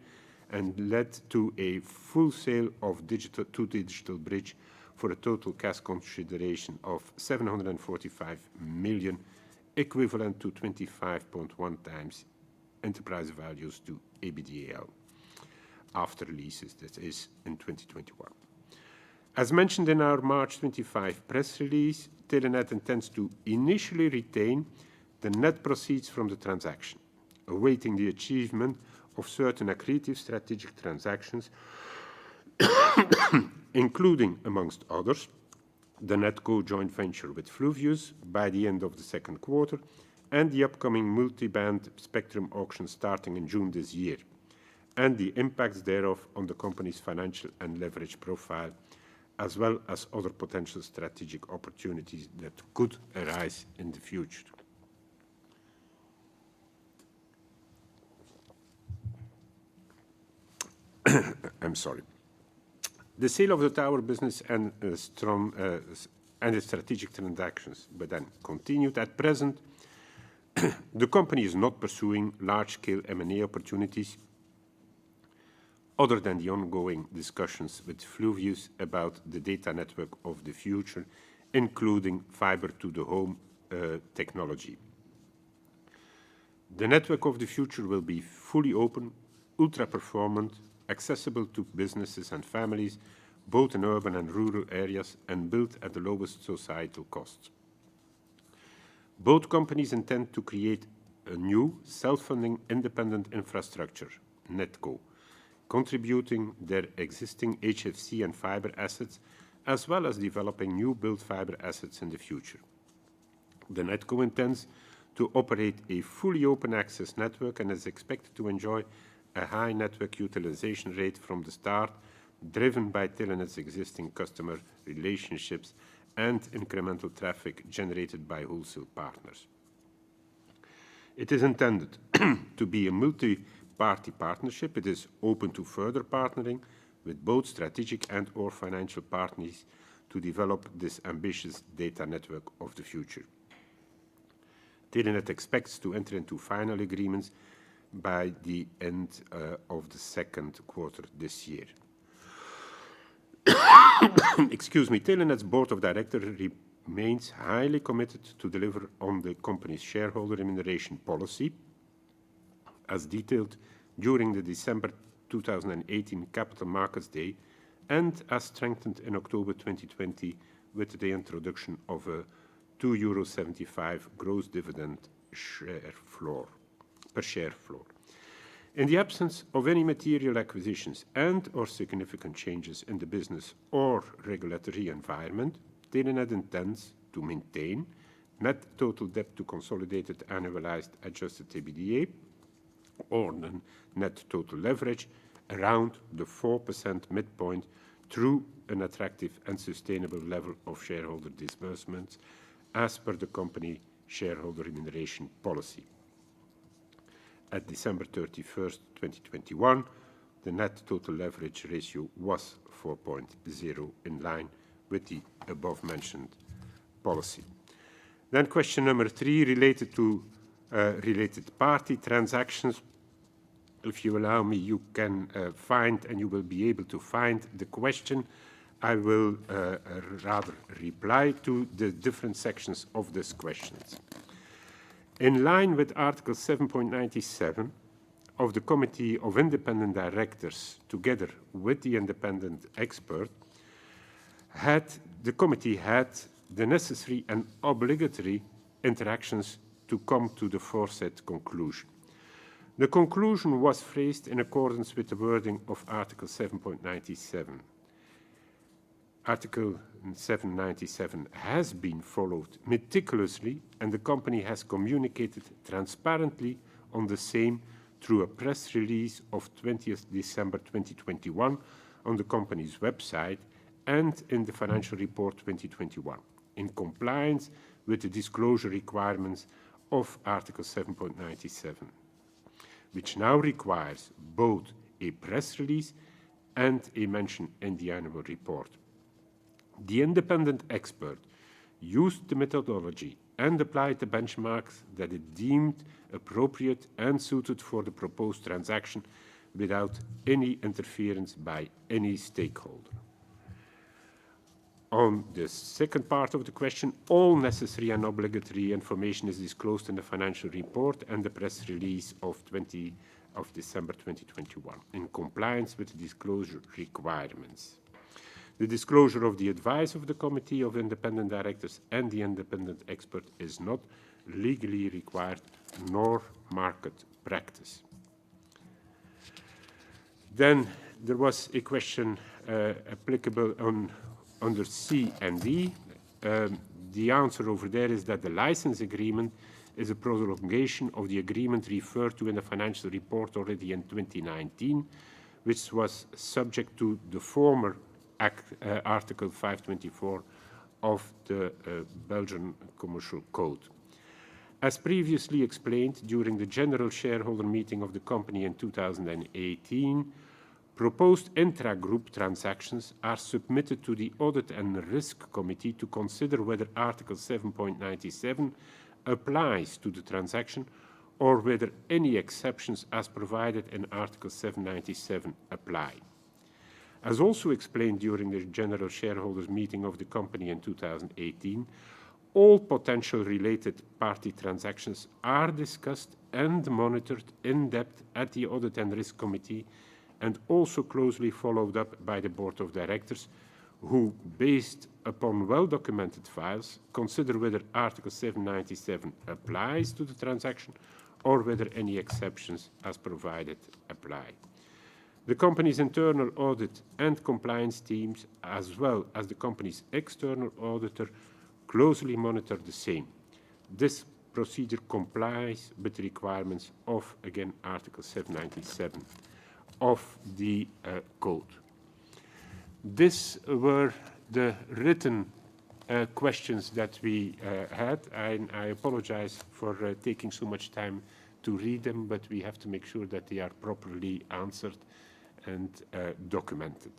and led to a full sale of Digital Bridge for a total cash consideration of 745 million, equivalent to 25.1 times enterprise values to EBITDAL, after leases, that is, in 2021. As mentioned in our March 25 press release, Telenet intends to initially retain the net proceeds from the transaction, awaiting the achievement of certain accretive strategic transactions, including, amongst others, the NetCo joint venture with Fluvius by the end of the second quarter, and the upcoming multi-band spectrum auction starting in June this year, and the impacts thereof on the company's financial and leverage profile, as well as other potential strategic opportunities that could arise in the future. I'm sorry. The sale of the tower business and its strategic transactions were then continued. At present, the company is not pursuing large-scale M&A opportunities other than the ongoing discussions with Fluvius about the data network of the future, including fiber-to-the-home technology. The network of the future will be fully open, ultra-performant, accessible to businesses and families, both in urban and rural areas, and built at the lowest societal costs. Both companies intend to create a new, self-funding, independent infrastructure, NetCo, contributing their existing HFC and fiber assets, as well as developing new build fiber assets in the future. The NetCo intends to operate a fully open access network and is expected to enjoy a high network utilization rate from the start, driven by Telenet's existing customer relationships and incremental traffic generated by wholesale partners. It is intended to be a multi-party partnership. It is open to further partnering with both strategic and/or financial partners to develop this ambitious data network of the future. Telenet expects to enter into final agreements by the end of the second quarter this year. Excuse me, Telenet's board of directors remains highly committed to deliver on the company's shareholder remuneration policy, as detailed during the December 2018 Capital Markets Day and as strengthened in October 2020 with the introduction of a €2.75 gross dividend per share floor. In the absence of any material acquisitions and/or significant changes in the business or regulatory environment, Telenet intends to maintain net total debt to consolidated annualized adjusted EBITDA, or net total leverage, around the 4% midpoint through an attractive and sustainable level of shareholder disbursements as per the company shareholder remuneration policy. At December 31st, 2021, the net total leverage ratio was 4.0, in line with the above-mentioned policy. Then question number 3, related to related party transactions. If you allow me, you can find, and you will be able to find the question. I will rather reply to the different sections of this question. In line with Article 7.97 of the Committee of Independent Directors, together with the independent expert, the committee had the necessary and obligatory interactions to come to the foresaid conclusion. The conclusion was phrased in accordance with the wording of Article 7.97. Article 797 has been followed meticulously, and the company has communicated transparently on the same through a press release of 20th December 2021 on the company's website and in the financial report 2021, in compliance with the disclosure requirements of Article 7.97, which now requires both a press release and a mention in the annual report. The independent expert used the methodology and applied the benchmarks that it deemed appropriate and suited for the proposed transaction without any interference by any stakeholder. On the second part of the question, all necessary and obligatory information is disclosed in the financial report and the press release of December 2021, in compliance with the disclosure requirements. The disclosure of the advice of the Committee of Independent Directors and the independent expert is not legally required nor market practice. Then there was a question applicable under C and D. The answer over there is that the license agreement is a prolongation of the agreement referred to in the financial report already in 2019, which was subject to the former Article 524 of the Belgian Commercial Code. As previously explained during the general shareholder meeting of the company in 2018, proposed intra-group transactions are submitted to the Audit and Risk Committee to consider whether Article 7.97 applies to the transaction or whether any exceptions as provided in Article 797 apply. As also explained during the general shareholders meeting of the company in 2018, all potential related party transactions are discussed and monitored in depth at the Audit and Risk Committee and also closely followed up by the Board of Directors, who, based upon well-documented files, consider whether Article 797 applies to the transaction or whether any exceptions as provided apply. The company's internal audit and compliance teams, as well as the company's external auditor, closely monitor the same. This procedure complies with the requirements of, again, Article 797 of the Code. These were the written questions that we had. I apologize for taking so much time to read them, but we have to make sure that they are properly answered and documented.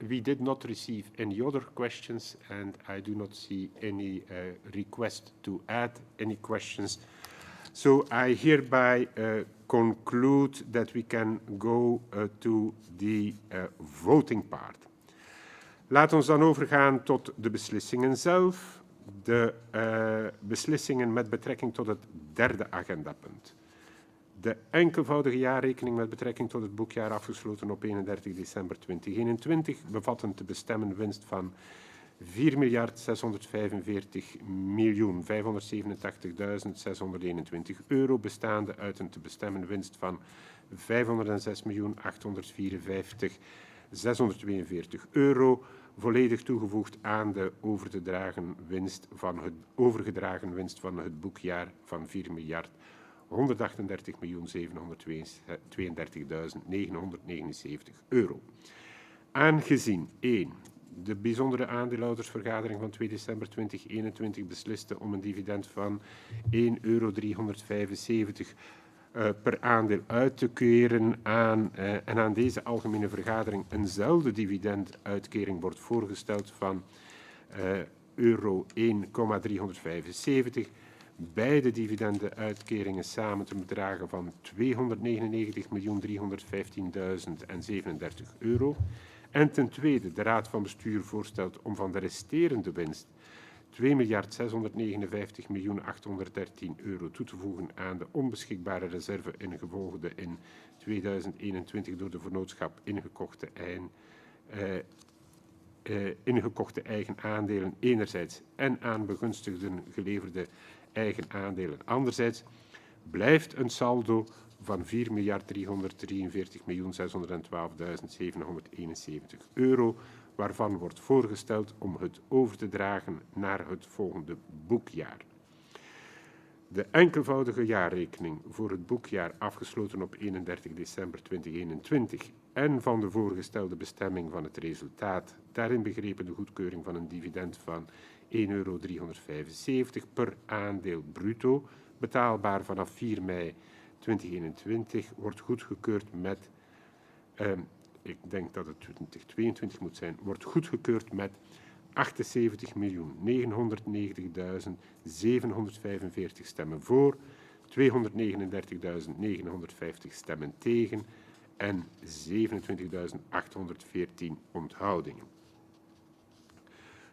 We did not receive any other questions, and I do not see any request to add any questions. So I hereby conclude that we can go to the voting part. Laat ons dan overgaan tot de beslissingen zelf. De beslissingen met betrekking tot het derde agendapunt. De enkelvoudige jaarrekening met betrekking tot het boekjaar afgesloten op 31 december 2021 bevatten te bestemmen winst van €4.645.587.681 bestaande uit een te bestemmen winst van €506.854.642, volledig toegevoegd aan de overgedragen winst van het boekjaar van €4.138.732.979. Aangezien 1. De bijzondere aandeelhoudersvergadering van 2 december 2021 besliste om een dividend van €1,375 per aandeel uit te keren en aan deze algemene vergadering eenzelfde dividenduitkering wordt voorgesteld van €1,375. Beide dividendenuitkeringen samen te bedragen van €299.315.037. En ten tweede, de Raad van Bestuur voorstelt om van de resterende winst €2.659.813 toe te voegen aan de onbeschikbare reserve ingevolge de in 2021 door de vennootschap ingekochte ingekochte eigen aandelen enerzijds en aan begunstigden geleverde eigen aandelen anderzijds, blijft een saldo van €4.343.612.771, waarvan wordt voorgesteld om het over te dragen naar het volgende boekjaar. De enkelvoudige jaarrekening voor het boekjaar afgesloten op 31 december 2021 en van de voorgestelde bestemming van het resultaat, daarin begrepen de goedkeuring van een dividend van €1,375 per aandeel bruto, betaalbaar vanaf 4 mei 2021, wordt goedgekeurd met, ik denk dat het 2022 moet zijn, wordt goedgekeurd met 78.990.745 stemmen voor, 239.950 stemmen tegen en 27.814 onthoudingen.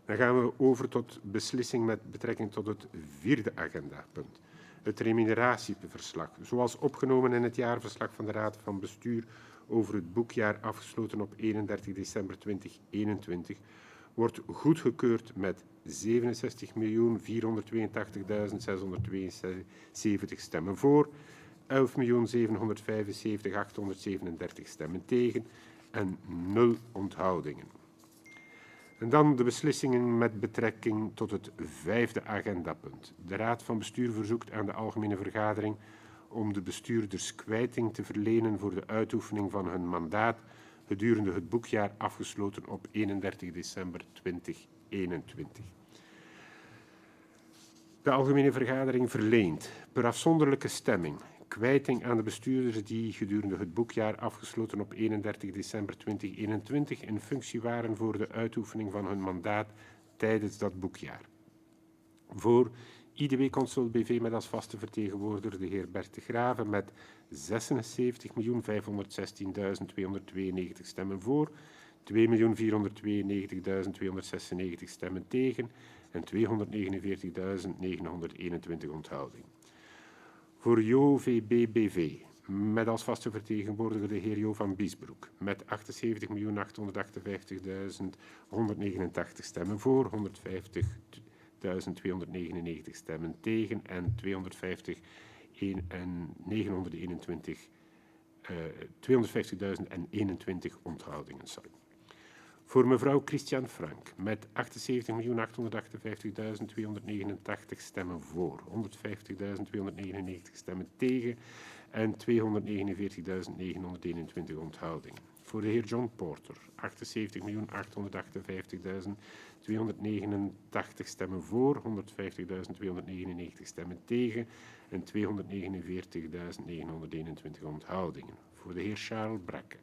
Dan gaan we over tot beslissing met betrekking tot het vierde agendapunt. Het remuneratieverslag, zoals opgenomen in het jaarverslag van de Raad van Bestuur over het boekjaar afgesloten op 31 december 2021, wordt goedgekeurd met 67.482.672 stemmen voor, 11.775.837 stemmen tegen en 0 onthoudingen. En dan de beslissingen met betrekking tot het vijfde agendapunt. De Raad van Bestuur verzoekt aan de Algemene Vergadering om de bestuurders kwijting te verlenen voor de uitoefening van hun mandaat gedurende het boekjaar afgesloten op 31 december 2021. De Algemene Vergadering verleent per afzonderlijke stemming kwijting aan de bestuurders die gedurende het boekjaar afgesloten op 31 december 2021 in functie waren voor de uitoefening van hun mandaat tijdens dat boekjaar. Voor IDW Consult BV met als vaste vertegenwoordiger de heer Bert de Grave met 76.516.292 stemmen voor, 2.492.296 stemmen tegen en 249.921 onthoudingen. Voor JOVB BV met als vaste vertegenwoordiger de heer Jo van Biesbroek met 78.858.189 stemmen voor, 150.299 stemmen tegen en 250.021 onthoudingen. Voor mevrouw Christian Frank met 78.858.289 stemmen voor, 150.299 stemmen tegen en 249.921 onthoudingen. Voor de heer John Porter 78.858.289 stemmen voor, 150.299 stemmen tegen en 249.921 onthoudingen. Voor de heer Charles Brakke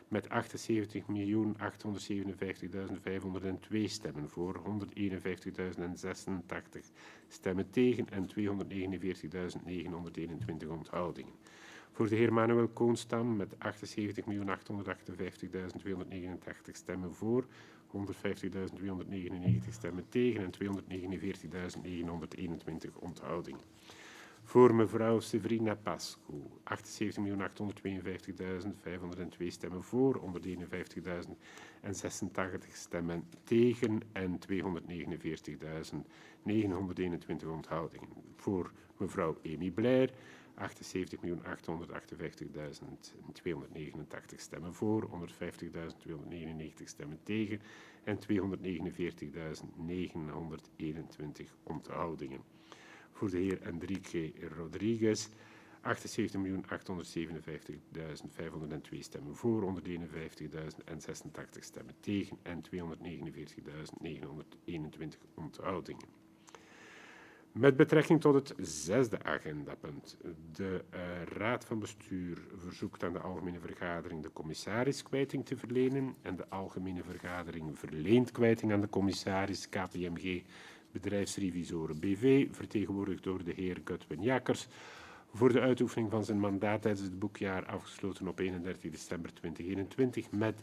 met 78.857.502 stemmen voor, 151.086 stemmen tegen en 249.921 onthoudingen. Voor de heer Manuel Koonstam met 78.858.289 stemmen voor, 150.299 stemmen tegen en 249.921 onthoudingen. Voor mevrouw Severina Pascu 78.852.502 stemmen voor, 151.086 stemmen tegen en 249.921 onthoudingen. Voor mevrouw Amy Blair 78.858.289 stemmen voor, 150.299 stemmen tegen en 249.921 onthoudingen. Voor de heer Enrique Rodriguez 78.857.502 stemmen voor, 151.086 stemmen tegen en 249.921 onthoudingen. Met betrekking tot het zesde agendapunt. De Raad van Bestuur verzoekt aan de Algemene Vergadering de commissaris kwijting te verlenen en de Algemene Vergadering verleent kwijting aan de commissaris KPMG Bedrijfsrevisoren BV, vertegenwoordigd door de heer Godwin Jakers, voor de uitoefening van zijn mandaat tijdens het boekjaar afgesloten op 31 december 2021 met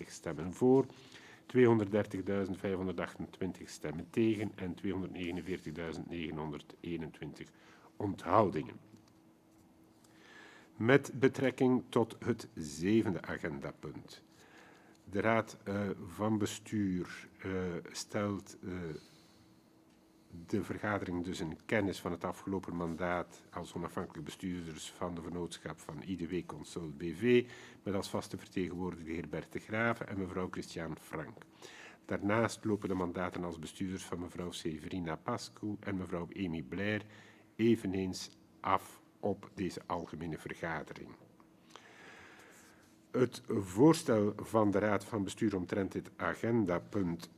78.778.060 stemmen voor, 230.528 stemmen tegen en 249.921 onthoudingen. Met betrekking tot het 7e agendapunt. De Raad van Bestuur stelt de vergadering dus in kennis van het afgelopen mandaat als onafhankelijk bestuurders van de vennootschap van IDW Consult BV, met als vaste vertegenwoordiger de heer Bert de Graven en mevrouw Christiane Frank. Daarnaast lopen de mandaten als bestuurders van mevrouw Severina Pascu en mevrouw Amy Blair eveneens af op deze algemene vergadering. Het voorstel van de Raad van Bestuur omtrent dit agendapunt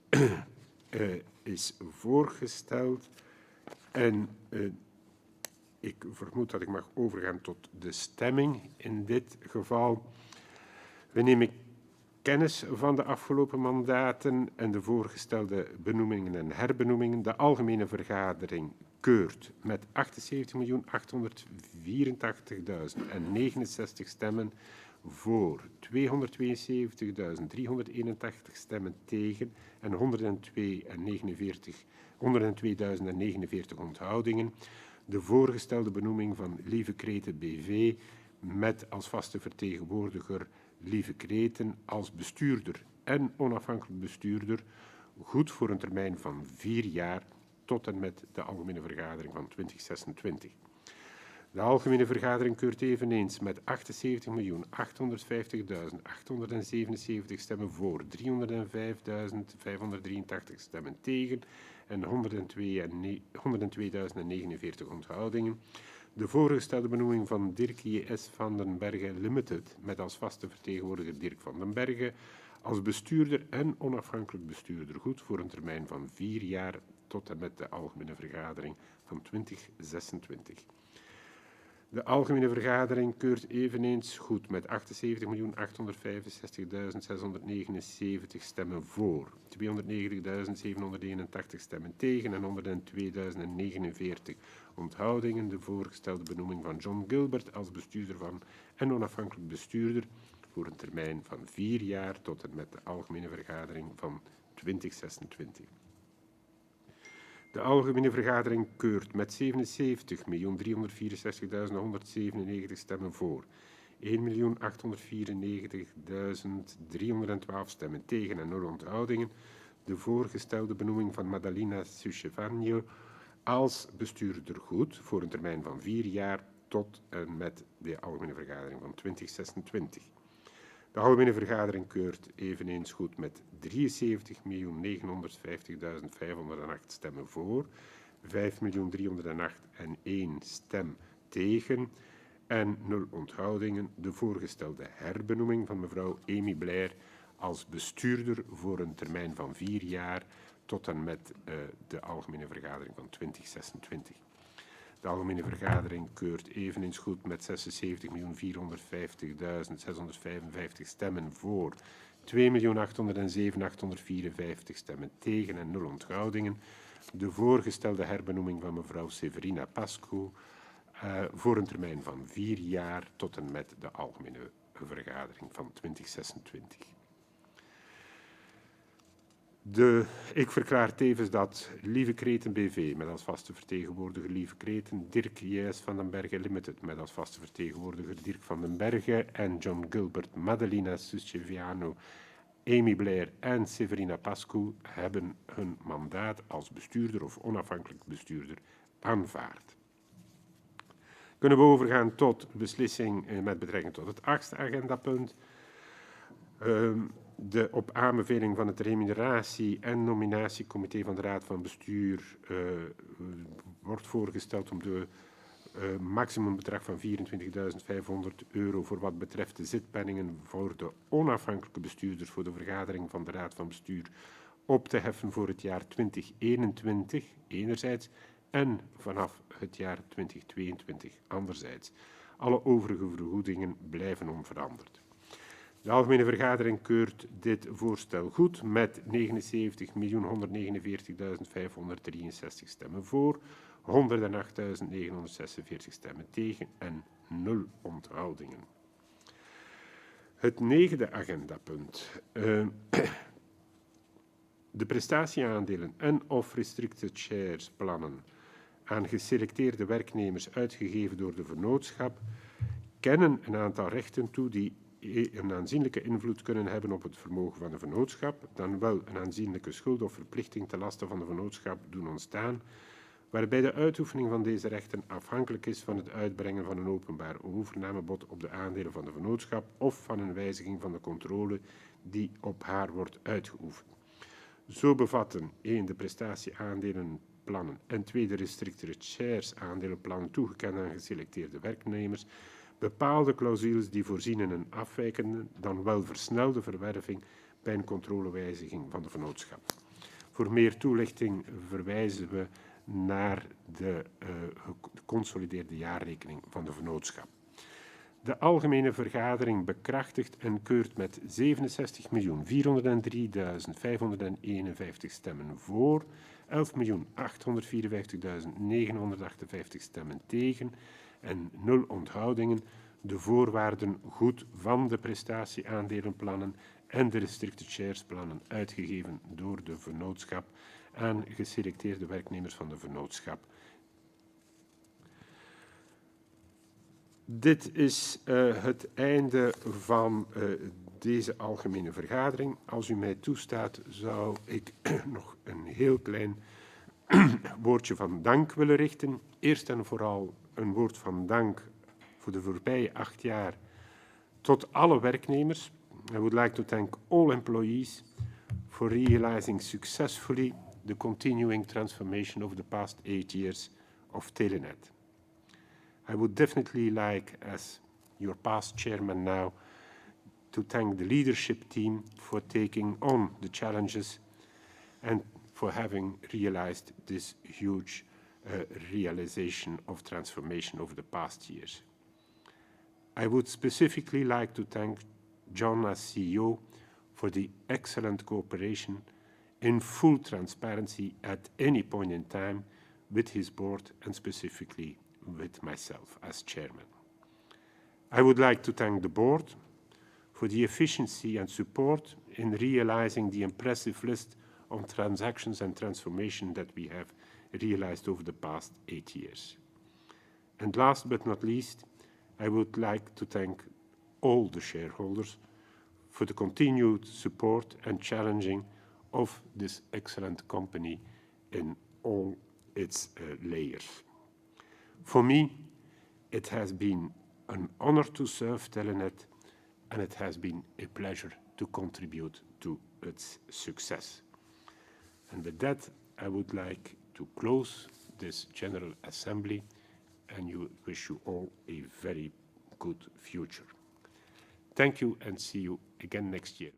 is voorgesteld en ik vermoed dat ik mag overgaan tot de stemming in dit geval. We nemen kennis van de afgelopen mandaten en de voorgestelde benoemingen en herbenoemingen. De algemene vergadering keurt met 78.884.069 stemmen voor, 272.381 stemmen tegen en 102.049 onthoudingen de voorgestelde benoeming van Lieve Kreten BV met als vaste vertegenwoordiger Lieve Kreten als bestuurder en onafhankelijk bestuurder, goed voor een termijn van 4 jaar tot en met de algemene vergadering van 2026. De algemene vergadering keurt eveneens met 78.850.877 stemmen voor, 305.583 stemmen tegen en 102.049 onthoudingen de voorgestelde benoeming van Dirk J.S. van den Berge Limited met als vaste vertegenwoordiger Dirk van den Berge als bestuurder en onafhankelijk bestuurder goed voor een termijn van 4 jaar tot en met de algemene vergadering van 2026. De algemene vergadering keurt eveneens goed met 78.865.679 stemmen voor, 290.781 stemmen tegen en 102.049 onthoudingen de voorgestelde benoeming van John Gilbert als bestuurder van en onafhankelijk bestuurder voor een termijn van 4 jaar tot en met de algemene vergadering van 2026. De algemene vergadering keurt met 77.364.197 stemmen voor, 1.894.312 stemmen tegen en 0 onthoudingen de voorgestelde benoeming van Madalina Suchevagno als bestuurder goed voor een termijn van 4 jaar tot en met de algemene vergadering van 2026. De algemene vergadering keurt eveneens goed met 73.950.508 stemmen voor, 5.308.1 stem tegen en 0 onthoudingen de voorgestelde herbenoeming van mevrouw Amy Blair als bestuurder voor een termijn van 4 jaar tot en met de algemene vergadering van 2026. De algemene vergadering keurt eveneens goed met 76.450.655 stemmen voor, 2.807.854 stemmen tegen en 0 onthoudingen de voorgestelde herbenoeming van mevrouw Severina Pascu voor een termijn van 4 jaar tot en met de algemene vergadering van 2026. Ik verklaar tevens dat Lieve Kreten BV met als vaste vertegenwoordiger Lieve Kreten, Dirk J.S. van den Berge Limited met als vaste vertegenwoordiger Dirk van den Berge en John Gilbert, Madalina Suceviano, Amy Blair en Severina Pascu hebben hun mandaat als bestuurder of onafhankelijk bestuurder aanvaard. Kunnen we overgaan tot beslissing met betrekking tot het 8e agendapunt. De op aanbeveling van het remuneratie- en nominatiecomité van de Raad van Bestuur wordt voorgesteld om de maximumbedrag van €24.500 voor wat betreft de zitpenningen voor de onafhankelijke bestuurders voor de vergadering van de Raad van Bestuur op te heffen voor het jaar 2021 enerzijds en vanaf het jaar 2022 anderzijds. Alle overige vergoedingen blijven onveranderd. De algemene vergadering keurt dit voorstel goed met 79.149.563 stemmen voor, 108.946 stemmen tegen en 0 onthoudingen. Het 9e agendapunt. De prestatieaandelen en of restricted shares plannen aan geselecteerde werknemers uitgegeven door de vennootschap kennen een aantal rechten toe die een aanzienlijke invloed kunnen hebben op het vermogen van de vennootschap, dan wel een aanzienlijke schuld of verplichting ten laste van de vennootschap doen ontstaan, waarbij de uitoefening van deze rechten afhankelijk is van het uitbrengen van een openbaar overnamebod op de aandelen van de vennootschap of van een wijziging van de controle die op haar wordt uitgeoefend. Zo bevatten 1. de prestatieaandelenplannen en 2. de restricted shares aandelenplannen toegekend aan geselecteerde werknemers bepaalde clausules die voorzien in een afwijkende, dan wel versnelde verwerving bij een controlewijziging van de vennootschap. Voor meer toelichting verwijzen we naar de geconsolideerde jaarrekening van de vennootschap. De algemene vergadering bekrachtigt en keurt met 67.403.551 stemmen voor, 11.854.958 stemmen tegen en 0 onthoudingen de voorwaarden goed van de prestatieaandelenplannen en de restricted shares plannen uitgegeven door de vennootschap aan geselecteerde werknemers van de vennootschap. Dit is het einde van deze algemene vergadering. Als u mij toestaat, zou ik nog een heel klein woordje van dank willen richten. Eerst en vooral een woord van dank voor de voorbije 8 jaar tot alle werknemers. I would like to thank all employees for realizing successfully the continuing transformation of the past 8 years of Telenet. I would definitely like, as your past chairman now, to thank the leadership team for taking on the challenges and for having realized this huge realization of transformation over the past years. I would specifically like to thank John as CEO for the excellent cooperation in full transparency at any point in time with his board and specifically with myself as chairman. I would like to thank the board for the efficiency and support in realizing the impressive list of transactions and transformation that we have realized over the past 8 years. And last but not least, I would like to thank all the shareholders for the continued support and challenging of this excellent company in all its layers. For me, it has been an honor to serve Telenet, and it has been a pleasure to contribute to its success. And with that, I would like to close this General Assembly and wish you all a very good future. Thank you and see you again next year.